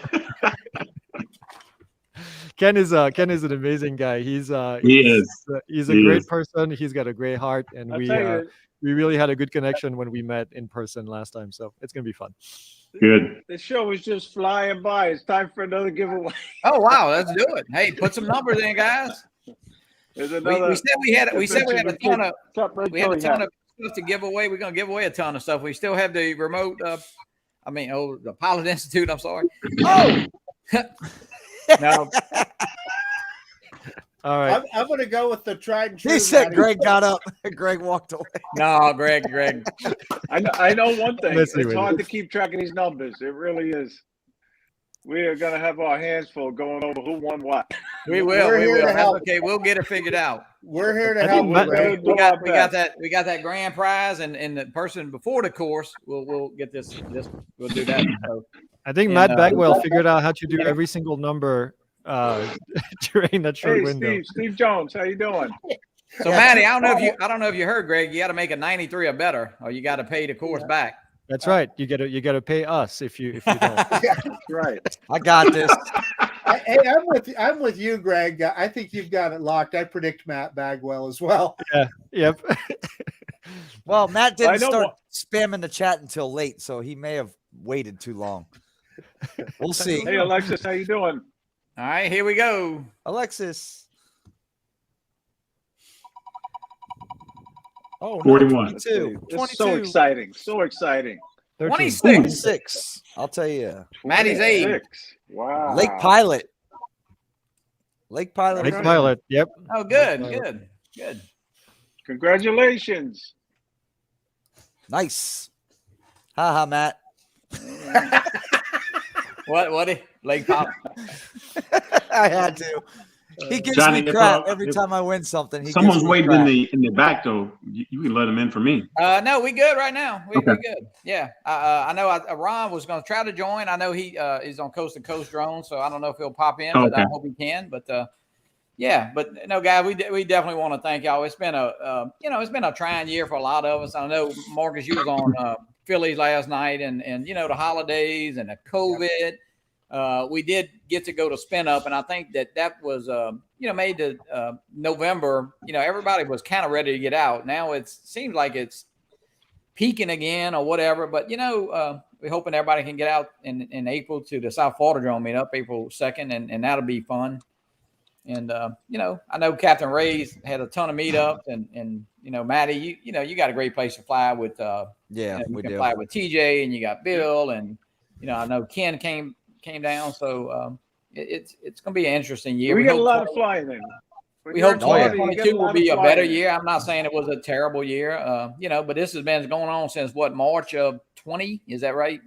Ken is an amazing guy. He's a great person. He's got a great heart, and we really had a good connection when we met in person last time. So it's gonna be fun. Good. The show is just flying by. It's time for another giveaway. Oh wow, let's do it. Hey, put some numbers in, guys. We said we had a ton of stuff to give away. We're gonna give away a ton of stuff. We still have the remote. The Pilot Institute. I'm sorry. Oh. No. All right. I'm going to go with the tried and true. He said Greg got up. Greg walked away. No, Greg. I know one thing. It's hard to keep track of these numbers. It really is. We are going to have our hands full going over who won what. We will. Okay, we'll get it figured out. We're here to help. We got that grand prize, and the person before the course, we'll get this. We'll do that. So, I think Matt Bagwell figured out how to do every single number during that short window. Steve Jones, how you doing? So Matty, I don't know if you heard, Greg. You got to make a 93 or better, or you got to pay the course back. That's right. You gotta pay us if you don't. That's right. I got this. Hey, I'm with you, Greg. I think you've got it locked. I predict Matt Bagwell as well. Yeah. Yep. Well, Matt didn't start spamming the chat until late, so he may have waited too long. We'll see. Hey, Alexis, how you doing? All right, here we go. Alexis. Oh, 41. 22. It's so exciting. So exciting. 26. I'll tell you. Maddie's 8. Wow. Lake Pilot. Yep. Oh, good. Congratulations. Nice. Ha, Matt. What? Lake Pilot. I had to. He gives me crap every time I win something. Someone's waiting in the back though. You can let him in for me. No, we good right now. We're good. Yeah. I know Ron was going to try to join. I know he is on Coast to Coast Drone, so I don't know if he'll pop in, but I hope he can. But but no, guys, we definitely want to thank y'all. It's been a trying year for a lot of us. I know Marcus, you was on Phillies last night, and the holidays and the COVID. We did get to go to Spin Up, and I think that was made to November. Everybody was kind of ready to get out. Now it seems like it's peaking again or whatever. But we're hoping everybody can get out in April to the South Florida Drone meetup, April 2nd, and that'll be fun. And I know CaptainRay's had a ton of meetups, and Maddie, you got a great place to fly with. We can fly with TJ, and you got Bill, and I know Ken came down, so it's going to be an interesting year. We got a lot of flying in. We hope 2022 will be a better year. I'm not saying it was a terrible year, but this has been going on since March of 20. Is that right?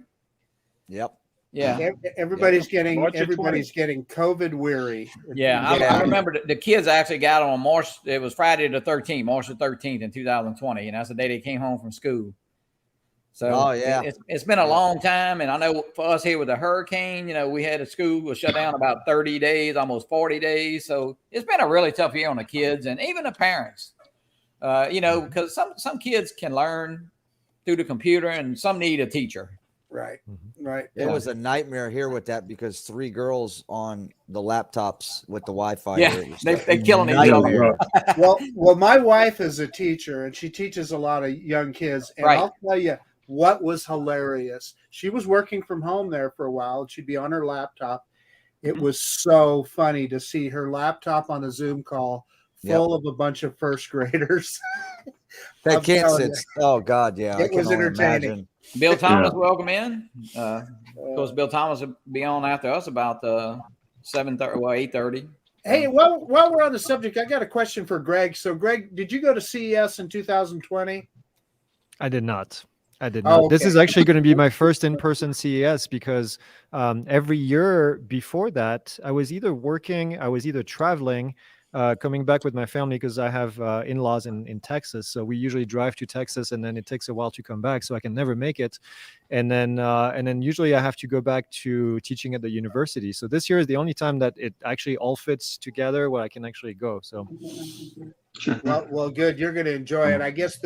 Yep. Yeah. Everybody's getting COVID weary. Yeah. I remember the kids actually got on March. It was Friday the 13th, March the 13th in 2020, and that's the day they came home from school. So it's been a long time, and I know for us here with the hurricane, we had a school was shut down about 30 days, almost 40 days. So it's been a really tough year on the kids and even the parents. Because some kids can learn through the computer, and some need a teacher. Right. It was a nightmare here with that because 3 girls on the laptops with the Wi-Fi. Yeah, they're killing each other. Well, my wife is a teacher, and she teaches a lot of young kids. And I'll tell you, what was hilarious. She was working from home there for a while, and she'd be on her laptop. It was so funny to see her laptop on a Zoom call full of a bunch of first graders. That can't sit. Oh God, yeah. It was entertaining. Imagine. Bill Thomas, welcome in. Of course, Bill Thomas will be on after us about 7:30, 8:30. Hey, while we're on the subject, I got a question for Greg. So, Greg, did you go to CES in 2020? I did not. Okay. This is actually going to be my first in-person CES because every year before that, I was either working, I was either traveling, coming back with my family because I have in-laws in Texas. So we usually drive to Texas and then it takes a while to come back. So I can never make it. And then usually I have to go back to teaching at the university. So this year is the only time that it actually all fits together where I can actually go. So. Well, good. You're going to enjoy it. I guess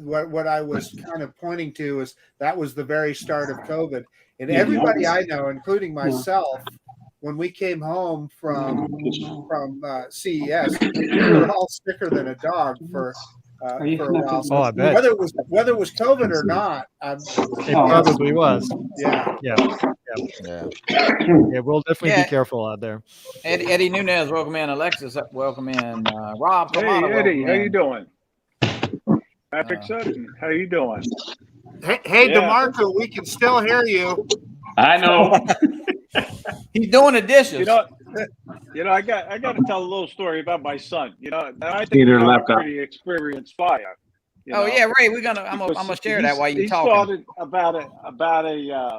what I was kind of pointing to is that was the very start of COVID, and everybody I know, including myself, when we came home from CES, we were all sicker than a dog for a while. So I bet. Whether it was COVID or not, it probably was. Yeah. We'll definitely be careful out there. Eddie Nunez, welcome in. Alexis, welcome in. Rob, hey Eddie, how you doing? Patrick Sutton, how you doing? Hey, DeMarco, we can still hear you. I know. He's doing the dishes. You know, I got to tell a little story about my son. You know, I think he's a pretty experienced flyer. Yeah, Ray, I'm gonna share that while you talking. He started about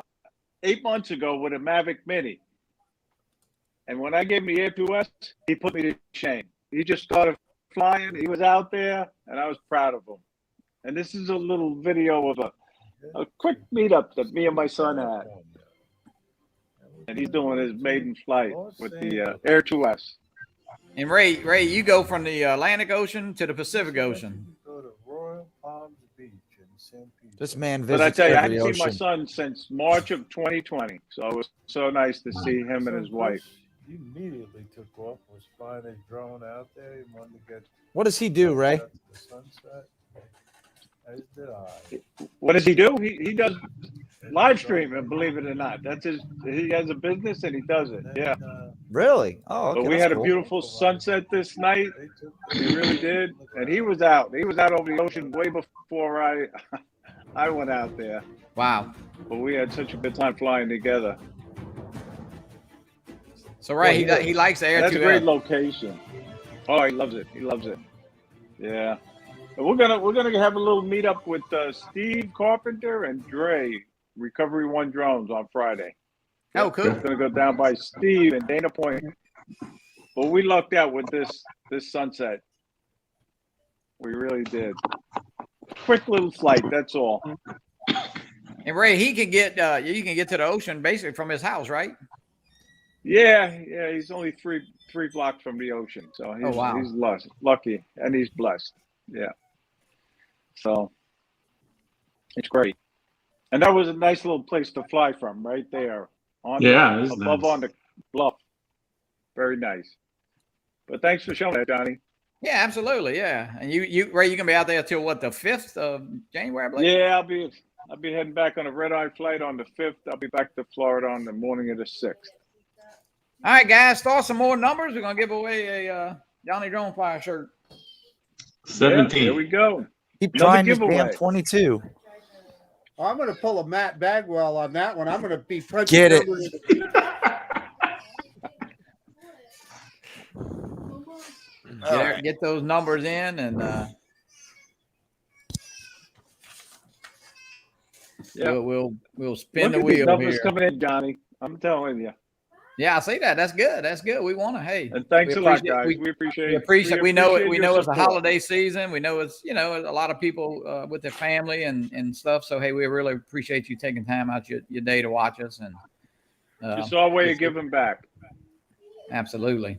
8 months ago with a Mavic Mini, and when I gave him the Air 2S, he put me to shame. He just started flying. He was out there, and I was proud of him. And this is a little video of a quick meetup that me and my son had. And he's doing his maiden flight with the Air 2S. And Ray, you go from the Atlantic Ocean to the Pacific Ocean. This man visits. But I tell you, I haven't seen my son since March of 2020. So it was so nice to see him and his wife. He immediately took off, was flying his drone out there. He wanted to get. What does he do, Ray? The sunset. As did I. What does he do? He does live streaming, believe it or not. He has a business and he does it. Yeah. Really? Oh, okay. But we had a beautiful sunset this night. We really did. And he was out. He was out over the ocean way before I went out there. Wow. But we had such a good time flying together. So Ray, he likes the Air 2S. That's a great location. Oh, he loves it. He loves it. Yeah. And we're gonna have a little meetup with Steve Carpenter and Dre, Recovery One Drones, on Friday. Oh, cool. It's gonna go down by Steve and Dana Point. But we lucked out with this sunset. We really did. Quick little flight, that's all. And Ray, he can get you can get to the ocean basically from his house, right? Yeah, he's only three blocks from the ocean, so he's lucky and he's blessed. Yeah. So it's great. And that was a nice little place to fly from right there. Above nice. On the bluff. Very nice. But thanks for showing that, Johnny. Yeah, absolutely. Yeah. And you Ray, you gonna be out there till what, the 5th of January, I believe? Yeah, I'll be heading back on a red-eye flight on the 5th. I'll be back to Florida on the morning of the 6th. All right, guys, throw some more numbers. We're gonna give away a JohnnieDroneFlyer shirt. 17. Here we go. Keep trying this damn 22. I'm going to pull a Matt Bagwell on that one. I'm going to be punching. Get it. Get those numbers in, and we'll spin the wheel numbers here. Coming in, Johnny. I'm telling you. Yeah, I see that. That's good. That's good. We want to. Hey, and thanks a lot, guys. We appreciate it. We know it's a holiday season. We know it's a lot of people with their family and stuff. So hey, we really appreciate you taking time out your day to watch us. And it's our way of giving back. Absolutely.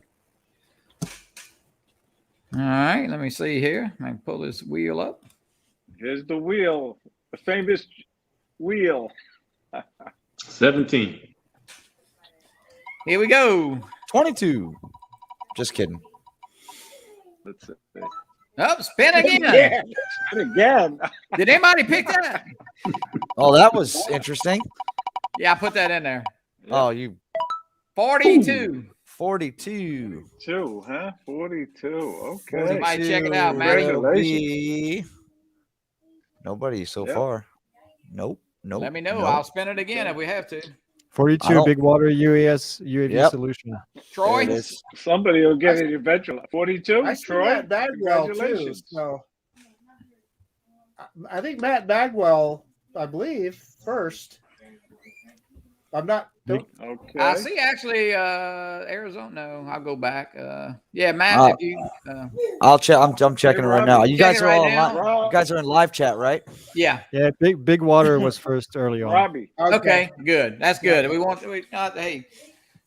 All right, let me see here. I can pull this wheel up. Here's the wheel, the famous wheel. 17. Here we go. 22. Just kidding. Let's see. Up, spin again. Spin again. Did anybody pick that? Oh, that was interesting. Yeah, I put that in there. Oh, you 42. 42. 42, huh? 42. Okay. 42 Somebody check it out, man. Congratulations. Nobody so far. Nope. Let me know. I'll spin it again if we have to. 42 big water UAV solution. Troy? Somebody will get it eventually. 42, I see Troy. Matt Bagwell too. So I think Matt Bagwell, I believe, first. I'm not. Okay. I see actually Arizona. No, I'll go back. Yeah, Matt, if you I'll check. I'm checking it right now. You guys are all now. you guys are in live chat, right? Yeah. Yeah, big water was first early on. Robbie. Okay, good. That's good. Hey,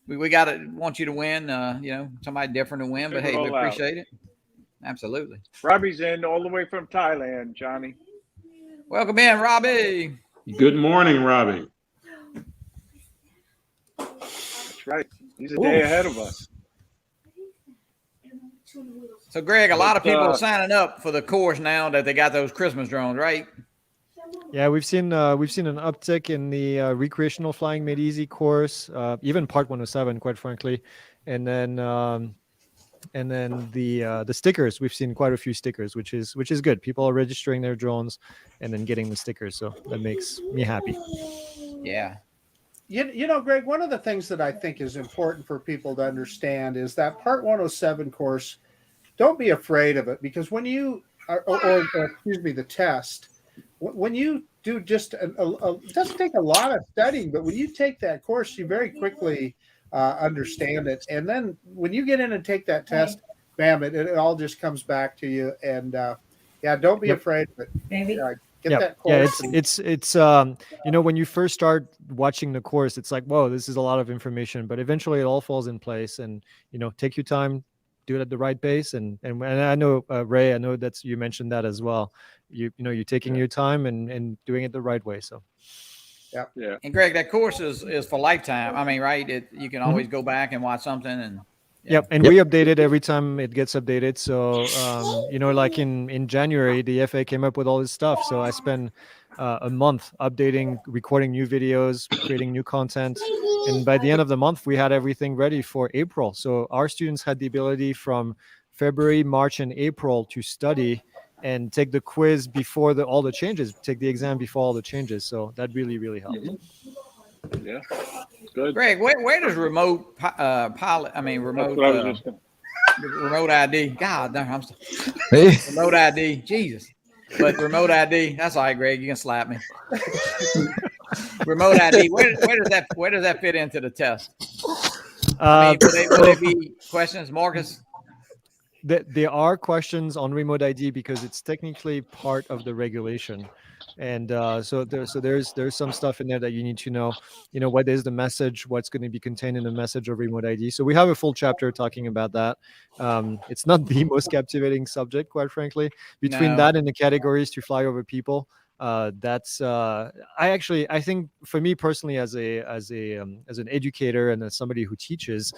we gotta want you to win, you know, somebody different to win, but hey, we appreciate it. Absolutely. Robbie's in all the way from Thailand, Johnny. Welcome in, Robbie. Good morning, Robbie. That's right. He's a day ahead of us. So, Greg, a lot of people are signing up for the course now that they got those Christmas drones, right? Yeah, we've seen an uptick in the recreational flying made easy course, even Part 107, quite frankly, and then the stickers. We've seen quite a few stickers, which is good. People are registering their drones and then getting the stickers, so that makes me happy. Yeah. You know, Greg, one of the things that I think is important for people to understand is that Part 107 course, don't be afraid of it, because when you, or excuse me, the test, when you do just, it doesn't take a lot of studying, but when you take that course, you very quickly understand it. And then when you get in and take that test, bam, it all just comes back to you. And yeah, don't be afraid of it. Get that course. Yeah, it's you know, when you first start watching the course, it's like, whoa, this is a lot of information, but eventually it all falls in place. And you know, take your time, do it at the right pace. And I know Ray, I know that's, you mentioned that as well. You know, you're taking your time and doing it the right way. So yeah. And Greg, that course is for lifetime. I mean, right? You can always go back and watch something and. Yeah. Yep, and we update it every time it gets updated. So, you know, like in January, the FA came up with all this stuff. So I spent a month updating, recording new videos, creating new content. And by the end of the month, we had everything ready for April. So our students had the ability from February, March, and April to study and take the quiz before all the changes, take the exam before all the changes. So that really, really helped. Yeah. Good. Greg, where does remote pilot? I mean, remote remote ID. God, no, remote ID. Jesus, but remote ID. That's all right, Greg. You can slap me. Remote ID. Where does that fit into the test? I mean, will they be questions, Marcus? There are questions on remote ID because it's technically part of the regulation. And so there's some stuff in there that you need to know, you know, what is the message, what's going to be contained in the message of remote ID. So we have a full chapter talking about that. It's not the most captivating subject, quite frankly. Between that and the categories to fly over people, that's I think for me personally, as an educator and as somebody who teaches,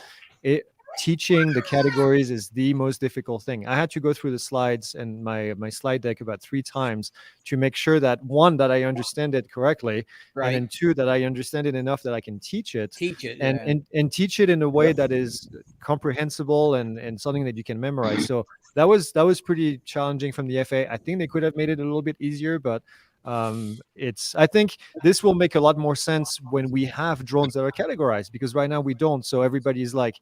teaching the categories is the most difficult thing. I had to go through the slides and my slide deck about 3 times to make sure that, one, that I understand it correctly, and then 2, that I understand it enough that I can teach it and teach it in a way that is comprehensible and something that you can memorize. So that was pretty challenging from the FA. I think they could have made it a little bit easier, but I think this will make a lot more sense when we have drones that are categorized, because right now we don't. So everybody's like,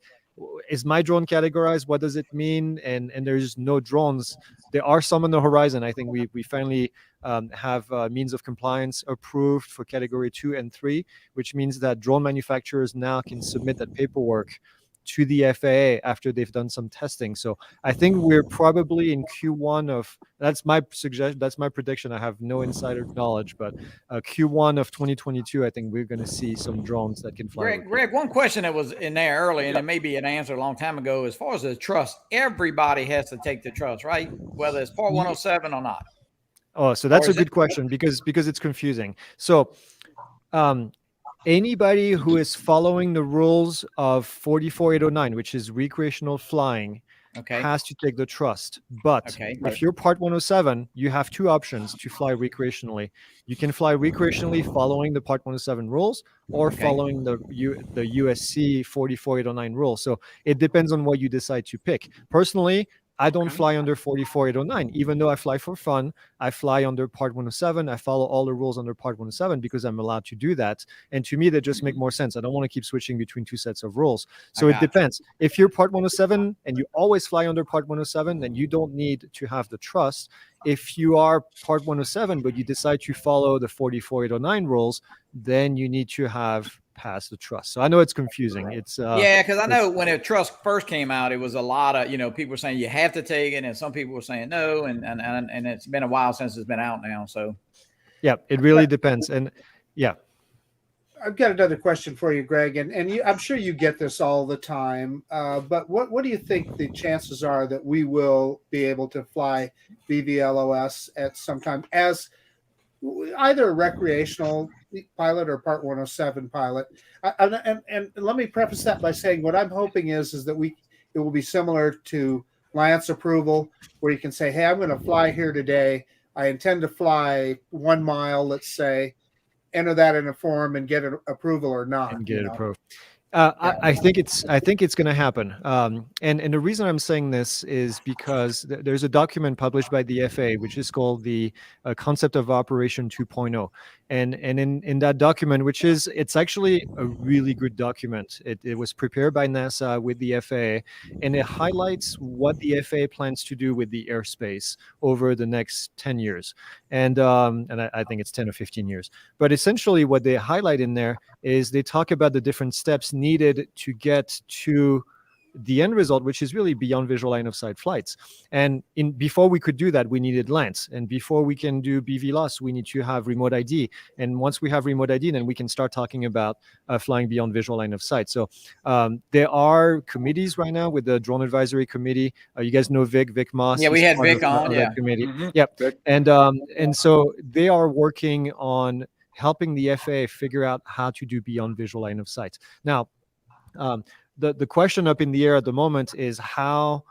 is my drone categorized? What does it mean? And there's no drones. There are some on the horizon. I think we finally have means of compliance approved for category 2 and 3, which means that drone manufacturers now can submit that paperwork to the FAA after they've done some testing. So I think we're probably in Q1 of, that's my suggestion, that's my prediction. I have no insider knowledge, but Q1 of 2022, I think we're going to see some drones that can fly. Greg, one question that was in there early, and it may be an answer a long time ago, as far as the trust, everybody has to take the trust, right? Whether it's Part 107 or not. Oh, so that's a good question because it's confusing. So, anybody who is following the rules of 44809, which is recreational flying, has to take the trust. But if you're Part 107, you have two options to fly recreationally. You can fly recreationally following the Part 107 rules, or following the USC 44809 rules. So it depends on what you decide to pick. Personally, I don't fly under 44809, even though I fly for fun. I fly under Part 107. I follow all the rules under Part 107 because I'm allowed to do that. And to me, that just make more sense. I don't want to keep switching between two sets of rules. So it depends. If you're Part 107 and you always fly under Part 107, then you don't need to have the trust. If you are Part 107, but you decide to follow the 44809 rules, then you need to have passed the trust. So I know it's confusing. It's because I know when trust first came out, it was a lot of people were saying you have to take it, and some people were saying no, and it's been a while since it's been out now. So yeah, it really depends. And I've got another question for you, Greg, and I'm sure you get this all the time. But what do you think the chances are that we will be able to fly BVLOS at some time as either a recreational pilot or Part 107 pilot? And let me preface that by saying what I'm hoping is that it will be similar to Lance approval, where you can say, hey, I'm going to fly here today. I intend to fly 1 mile, let's say, enter that in a form and get an approval or not. And get it approved. I think it's going to happen. And the reason I'm saying this is because there's a document published by the FAA, which is called the Concept of Operation 2.0. And in that document, it's actually a really good document. It was prepared by NASA with the FAA, and it highlights what the FAA plans to do with the airspace over the next 10 years. And I think it's 10 or 15 years. But essentially what they highlight in there is they talk about the different steps needed to get to the end result, which is really beyond visual line of sight flights. And before we could do that, we needed LANS. And before we can do BVLOS, we need to have remote ID. And once we have remote ID, then we can start talking about flying beyond visual line of sight. So there are committees right now with the Drone Advisory Committee. You guys know Vic Moss. Yeah, we had Vic on. That committee. Yep. And so they are working on helping the FAA figure out how to do beyond visual line of sight. Now, the question up in the air at the moment is how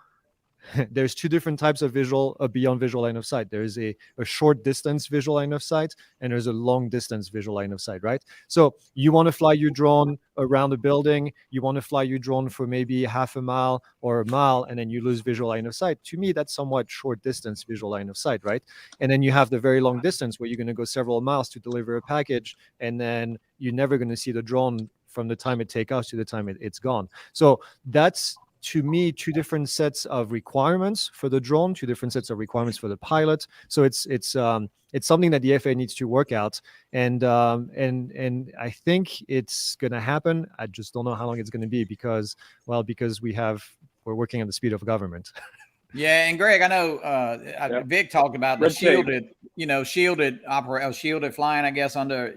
there's two different types of beyond visual line of sight. There's a short distance visual line of sight, and there's a long distance visual line of sight, right? So you want to fly your drone around a building, you want to fly your drone for maybe half a mile or a mile, and then you lose visual line of sight. To me, that's somewhat short distance visual line of sight, right? And then you have the very long distance where you're going to go several miles to deliver a package, and then you're never going to see the drone from the time it takes off to the time it's gone. So that's, to me, two different sets of requirements for the drone, two different sets of requirements for the pilot. So it's something that the FAA needs to work out, and I think it's going to happen. I just don't know how long it's going to be because we're working at the speed of government. Yeah, and Greg, I know Vic talked about the shielded flying, I guess, under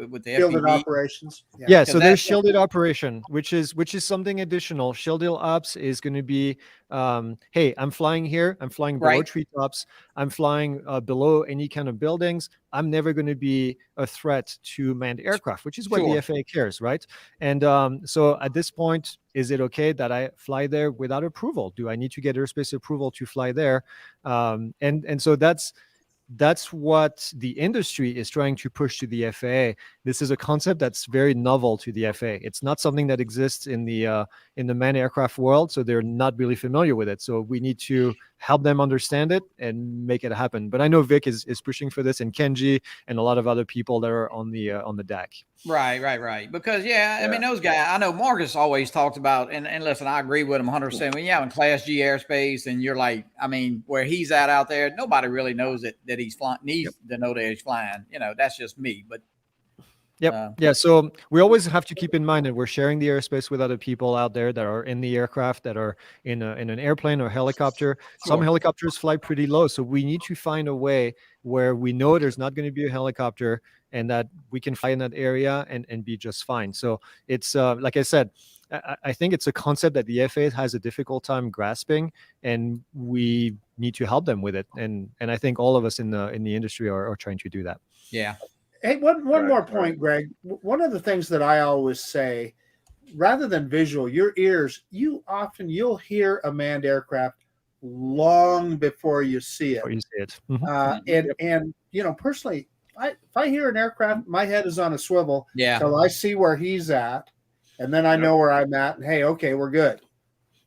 with the shielded FPV operations. Yeah, so there's shielded operation, which is something additional. Shielded ops is going to be, hey, I'm flying here, I'm flying below treetops, I'm flying below any kind of buildings. I'm never going to be a threat to manned aircraft, which is what the FAA cares, right? And so at this point, is it okay that I fly there without approval? Do I need to get airspace approval to fly there? And so that's what the industry is trying to push to the FAA. This is a concept that's very novel to the FAA. It's not something that exists in the manned aircraft world, so they're not really familiar with it. So we need to help them understand it and make it happen. But I know Vic is pushing for this, and Kenji and a lot of other people that are on the deck. Right. Because I mean, those guys, I know Marcus always talked about, and listen, I agree with him 100%. When in Class G airspace, and you're like, I mean, where he's out there, nobody really knows that he's flying, needs to know that he's flying. That's just me. But so we always have to keep in mind that we're sharing the airspace with other people out there that are in the aircraft, that are in an airplane or helicopter. Some helicopters fly pretty low, so we need to find a way where we know there's not going to be a helicopter and that we can fly in that area and be just fine. So it's like I said, I think it's a concept that the FAA has a difficult time grasping, and we need to help them with it. And I think all of us in the industry are trying to do that. Yeah. Hey, one more point, Greg. One of the things that I always say rather than visual, your ears, you'll hear a manned aircraft long before you see it. Before you see it. And you know, personally, if I hear an aircraft, my head is on a swivel Yeah. till I see where he's at, and then I know where I'm at. And hey, okay, we're good.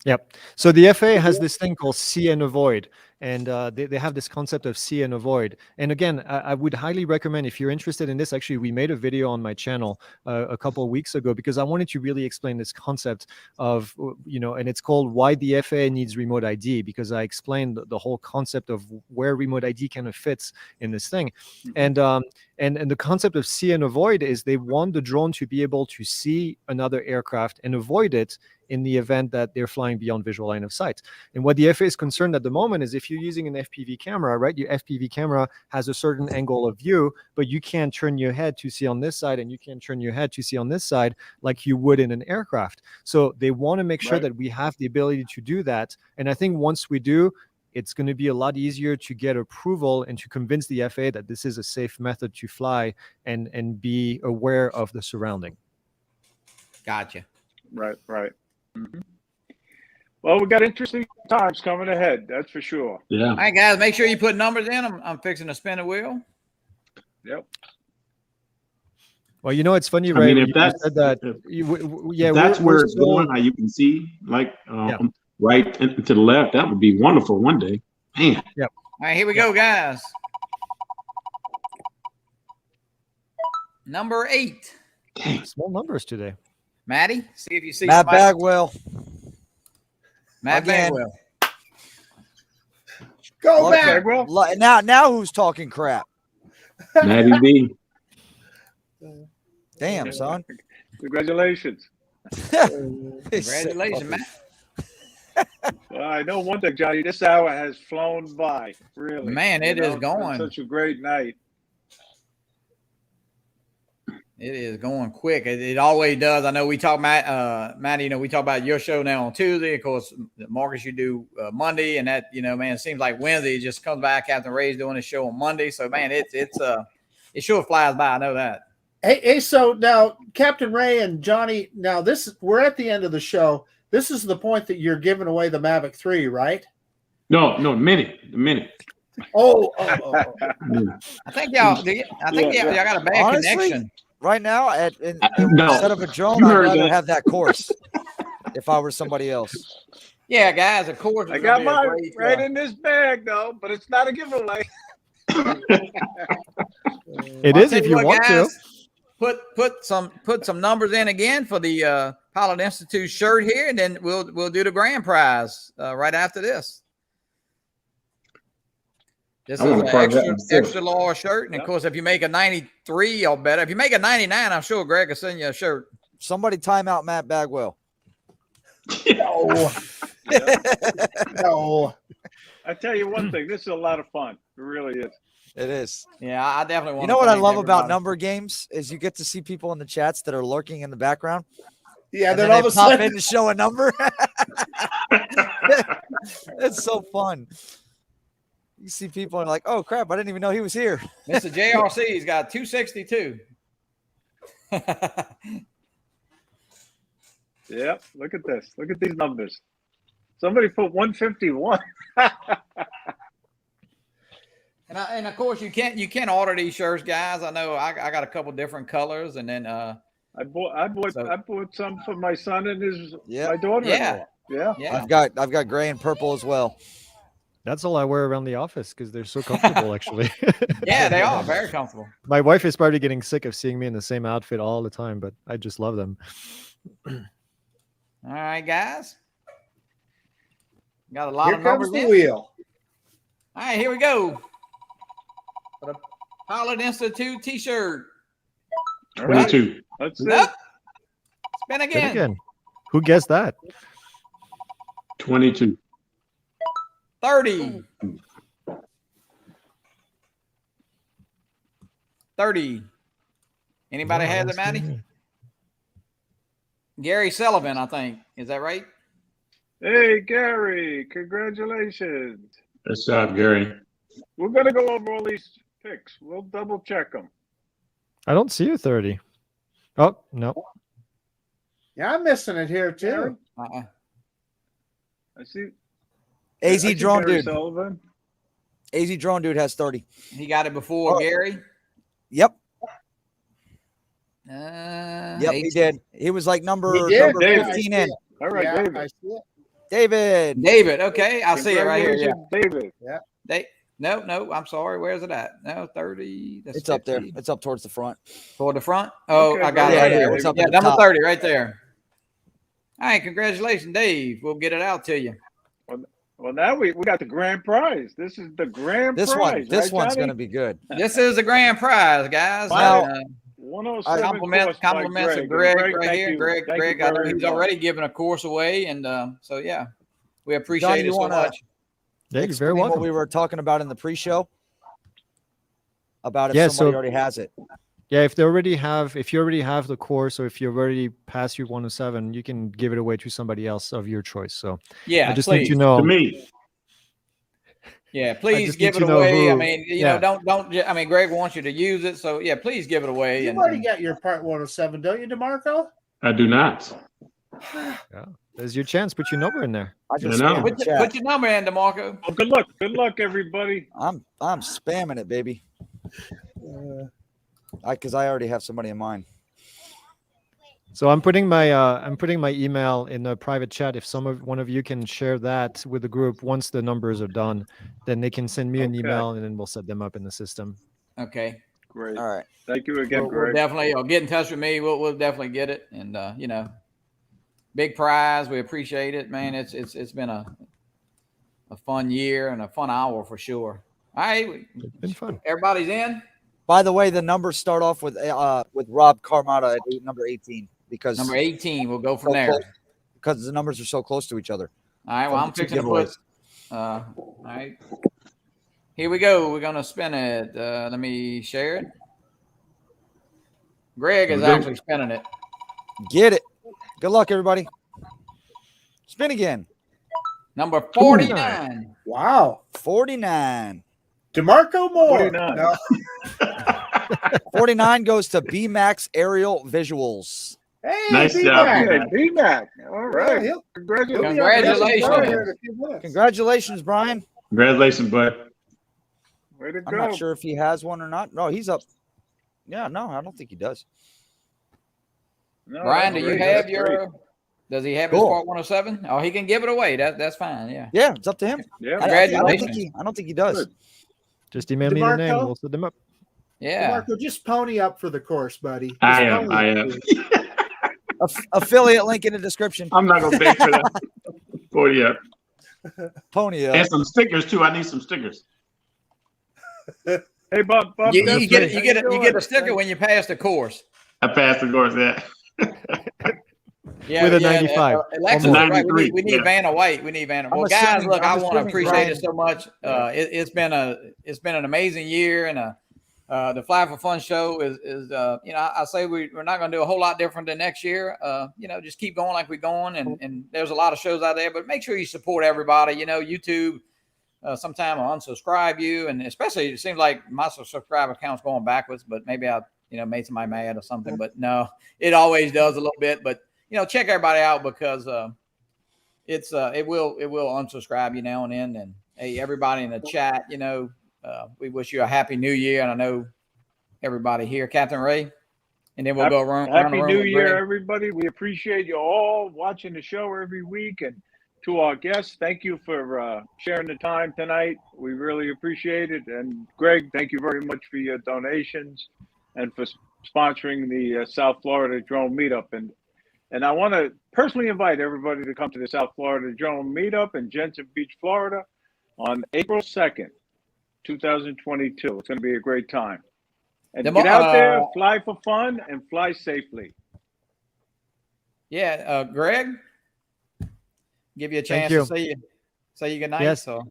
Yep. So the FAA has this thing called see and avoid, and they have this concept of see and avoid. And again, I would highly recommend, if you're interested in this, actually, we made a video on my channel a couple of weeks ago, because I wanted to really explain this concept of, you know, and it's called Why the FAA Needs Remote ID, because I explained the whole concept of where remote ID kind of fits in this thing. And the concept of see and avoid is they want the drone to be able to see another aircraft and avoid it in the event that they're flying beyond visual line of sight. And what the FAA is concerned at the moment is if you're using an FPV camera, right? Your FPV camera has a certain angle of view, but you can't turn your head to see on this side and you can't turn your head to see on this side like you would in an aircraft. So they want to make sure that we have the ability to do that. And I think once we do, it's going to be a lot easier to get approval and to convince the FAA that this is a safe method to fly and be aware of the surrounding. Gotcha. Right. Well, we got interesting times coming ahead. That's for sure. Yeah. All right, guys, make sure you put numbers in. I'm fixing to spin a wheel. Yep. Well, you know, it's funny, Ray. I mean, if that's where it's going, how you can see, like right to the left, that would be wonderful one day. Man. Yep. All right, here we go, guys. Number 8. Dang. Small numbers today. Maddie, see if you see Matt Bagwell. Matt Bagwell. Go back. Now who's talking crap? Maddie B. Damn, son. Congratulations. Congratulations, Matt. Well, I know one thing, Johnny. This hour has flown by. Really, man, it is going. Such a great night. It is going quick. It always does. I know we talk, Maddie, you know, we talk about your show now on Tuesday. Of course, Marcus, you do Monday, and that, you know, man, it seems like Wednesday it just comes back. CaptainRay's doing a show on Monday. So, man, it sure flies by. I know that. Hey, so now CaptainRay and Johnny, now we're at the end of the show. This is the point that you're giving away the Mavic 3, right? No, the minute. Oh. I think y'all got a bad connection. Right now, instead of a drone, I'd rather have that course if I were somebody else. Yeah, guys, of course. I got mine right in this bag, though, but it's not a giveaway. It is if you want to. Put some numbers in again for the Pilot Institute shirt here, and then we'll do the grand prize right after this. This is an extra large shirt, and of course, if you make a 93 or better, if you make a 99, I'm sure Greg will send you a shirt. Somebody time out Matt Bagwell. No. No. I tell you one thing, this is a lot of fun. It really is. It is. Yeah, I definitely want. You know what I love about number games is you get to see people in the chats that are lurking in the background. Yeah, then all of a sudden pop in to show a number. It's so fun. You see people and like, oh crap, I didn't even know he was here. Mr. JRC's got 262. Yep, look at this. Look at these numbers. Somebody put 151. And of course you can't order these shirts, guys. I know I got a couple different colors, and then I bought some for my son and my daughter. Yeah. I've got gray and purple as well. That's all I wear around the office because they're so comfortable, actually. Yeah, they are very comfortable. My wife is probably getting sick of seeing me in the same outfit all the time, but I just love them. All right, guys. Got a lot of numbers in. Here comes the wheel. All right, here we go. For the Pilot Institute T-shirt. 22. Let's see. Nope. Spin again. Who guessed that? 22. 30. 30. Anybody has it, Maddie? Gary Sullivan, I think. Is that right? Hey, Gary. Congratulations. Good job, Gary. We're going to go over all these picks. We'll double check them. I don't see a 30. Oh, no. Yeah, I'm missing it here too. I see. AZ I see Drone Gary Dude. Sullivan. AZ Drone Dude has 30. He got it before Gary. Yep. Yep, he did. He was like number 15 in. All right, yeah, David. I see it. David. Okay, I see it right here. Yeah, David. Yeah. No. I'm sorry. Where's it at? No, 30. That's It's 50. up there. It's up towards the front. Toward the front. Oh, Okay, I got it yeah, right yeah, here. it's up Yeah, at the number top. 30 right there. All right, congratulations, Dave. We'll get it out to you. Well, now we got the grand prize. This is the grand prize. This right, one's Johnny? going to be good. This is the grand prize, guys. Now, 107 compliments course of by Greg right thank here. you. Greg, Thank you I know very he's much. already given a course away, and so yeah, we appreciate John, it you so wanna- much. Yeah, you're Explain very welcome. what we were talking about in the pre-show about if Yeah, somebody so- already has it. Yeah, if you already have the course, or if you've already passed your 107, you can give it away to somebody else of your choice. So Yeah, I just please. need to know. To me. Yeah, please just give need it to know away. I who- mean, you yeah. know, don't. I mean, Greg wants you to use it, so yeah, please give it away. You've already got your part 107, don't you, DeMarco? I do not. Yeah, there's your chance. Put your number in there. I just know. spammed the Put chat. your number in, DeMarco. Well, good luck. Good luck, everybody. I'm spamming it, baby. Because I already have somebody in mind. So I'm putting my email in the private chat. If one of you can share that with the group once the numbers are done, then they can send me an Okay. email, and then we'll set them up in the system. Okay. Great. All right. Thank you again, We'll Greg. definitely get in touch with me. We'll definitely get it, and you know, big prize. We appreciate it, man. It's been a fun year and a fun hour for sure. All right, It's been fun. everybody's in. By the way, the numbers start off with Rob Carmada at number 18 because Number 18. We'll go from so there. close- because the numbers are so close to each other. All right. Well, From I'm the two fixing to put. giveaways. All right. Here we go. We're gonna spin it. Let me share it. Greg is actually spinning it. Get it. Good luck, everybody. Spin again. Number 49. Wow. 49. DeMarco Moore. 49. No. 49 goes to B-Max Aerial Visuals. Hey, Nice B-Mac. job, Hey, B-Mac. B-Mac. All right. Yeah, Congratulations. Congratulations. Here in a few minutes. Congratulations, Brian. Congratulations, bud. Way to I'm go. not sure if he has one or not. No, he's up. Yeah, no, I don't think he does. No, Brian, do that's you great. have That's your? great. Does he have his Cool. part 107? Oh, he can give it away. That's fine. Yeah. Yeah, it's up to him. Yeah. I Congratulations. don't think he does. Good. Just email me the name. DeMarco? We'll set them up. Yeah. DeMarco, just pony up for the course, buddy. Just I am. pony I up. am. Affiliate link in the description. I'm not gonna beg for that. Oh yeah. Pony up. And some stickers too. I need some stickers. Hey, Bob. You that's get great. you get How you you get a doing? sticker when you pass the course. I passed the course. Yeah. Yeah, With a yeah, 95. Alexis, Almost. right. 93, We need yeah. Vanna White. We need Vanna. I'm Well, guys, assuming- look, I'm I want to assuming appreciate Brian- it so much. It's been an amazing year, and the Fly for Fun show is you know, I say we're not going to do a whole lot different than next year. You know, just keep going like we're going, and there's a lot of shows out there, but make sure you support everybody. You know, YouTube sometime will unsubscribe you, and especially it seems like my subscriber count's going backwards, but maybe I made somebody mad or something, but no, it always does a little bit. But you know, check everybody out because it will unsubscribe you now and then. And hey, everybody in the chat, you know, we wish you a happy new year, and I know everybody here, CaptainRay, and then we'll go around the Happy room New with Year, Greg. everybody. We appreciate you all watching the show every week. And to our guests, thank you for sharing the time tonight. We really appreciate it. And Greg, thank you very much for your donations and for sponsoring the South Florida Drone Meetup. And I want to personally invite everybody to come to the South Florida Drone Meetup in Jensen Beach, Florida on April 2nd, 2022. It's going to be a great time. And get out there, fly for fun, and fly safely. Yeah, Greg, give you a chance to say you good night. Yes. So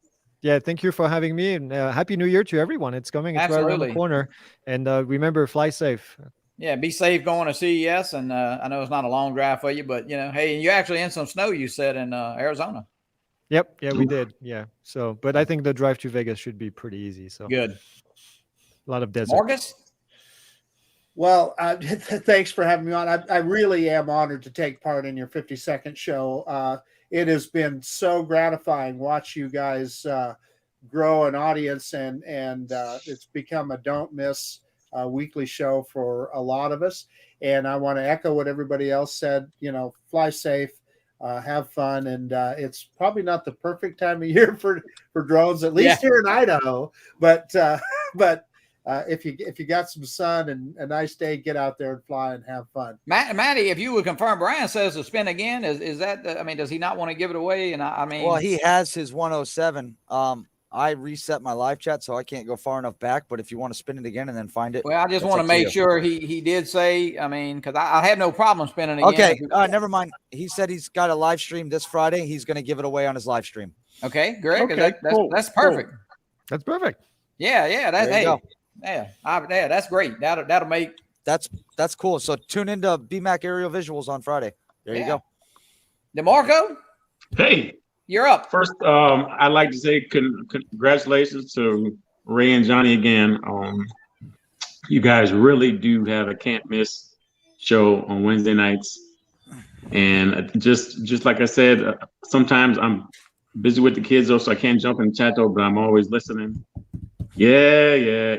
Yeah, thank you for having me, and Happy New Year to everyone. It's coming. It's right around Absolutely. the corner. And remember, fly safe. yeah, be safe going to CES. And I know it's not a long drive for you, but you know, hey, you're actually in some snow. You said in Arizona. Yep. Yeah, we did. Yeah. So, but I think the drive to Vegas should be pretty easy. So Good. a lot of desert. Marcus. Well, thanks for having me on. I really am honored to take part in your 52nd show. It has been so gratifying watch you guys grow an audience, and it's become a don't miss weekly show for a lot of us. And I want to echo what everybody else said. Fly safe, have fun, and it's probably not the perfect time of year for drones, at least here in Idaho. But if you got some sun and a nice day, get out there and fly and have fun. Matty, if you would confirm, Brian says to spin again. Is that? I mean, does he not want to give it away? And I mean, well, he has his 107. I reset my live chat, so I can't go far enough back. But if you want to spin it again and then find it, well, I just want to make sure he did say. I mean, because I have no problem spinning again. Okay, never mind. He said he's got a live stream this Friday. He's going to give it away on his live stream. Okay, Greg. Okay, that's perfect. Cool. That's perfect. Yeah. That's great. That'll make. That's cool. So tune into BMAC Aerial Visuals on Friday. There you go. DeMarco. Hey. You're up. First, I'd like to say congratulations to Ray and Johnny again. You guys really do have a can't miss show on Wednesday nights. And just like I said, sometimes I'm busy with the kids, though, so I can't jump in the chat, though, but I'm always listening. Yeah.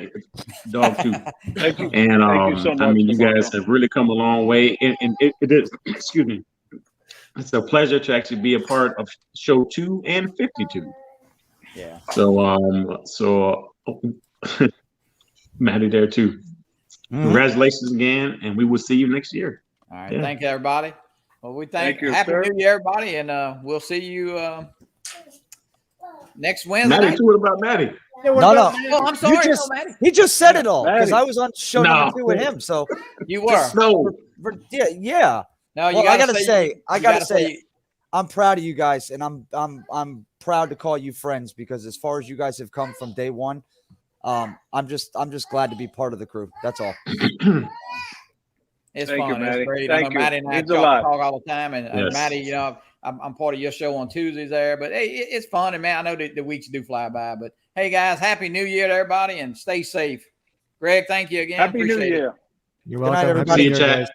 Dog too. Thank you. And Thank you so much. I mean, you guys have really come a long way. And it is, excuse me. It's a pleasure to actually be a part of show 2 and 52. Yeah. So Matty there too. Mm-hmm. Congratulations again, and we will see you next year. All right. Yeah. Thank you, everybody. Well, we thank you. Happy New Year, everybody, and we'll see you next Wednesday. Matty, what about Matty? No. Oh, I'm sorry. He just said it all because I was on show number 2 with him. So you were. Yeah. No, I gotta say, I'm proud of you guys, and I'm proud to call you friends because as far as you guys have come from day one, I'm just glad to be part of the crew. That's all. It's Thank fun. You, Matty. It's great. Thank I know Matty and I talk all the time, and Matty, I'm part of your show on Tuesdays there. But hey, it's fun, and man, I know the weeks do fly by. But hey, guys, Happy New Year to everybody, and stay safe. Greg, thank you again. Happy New Year. You're welcome. Good night, everybody. See you, chat.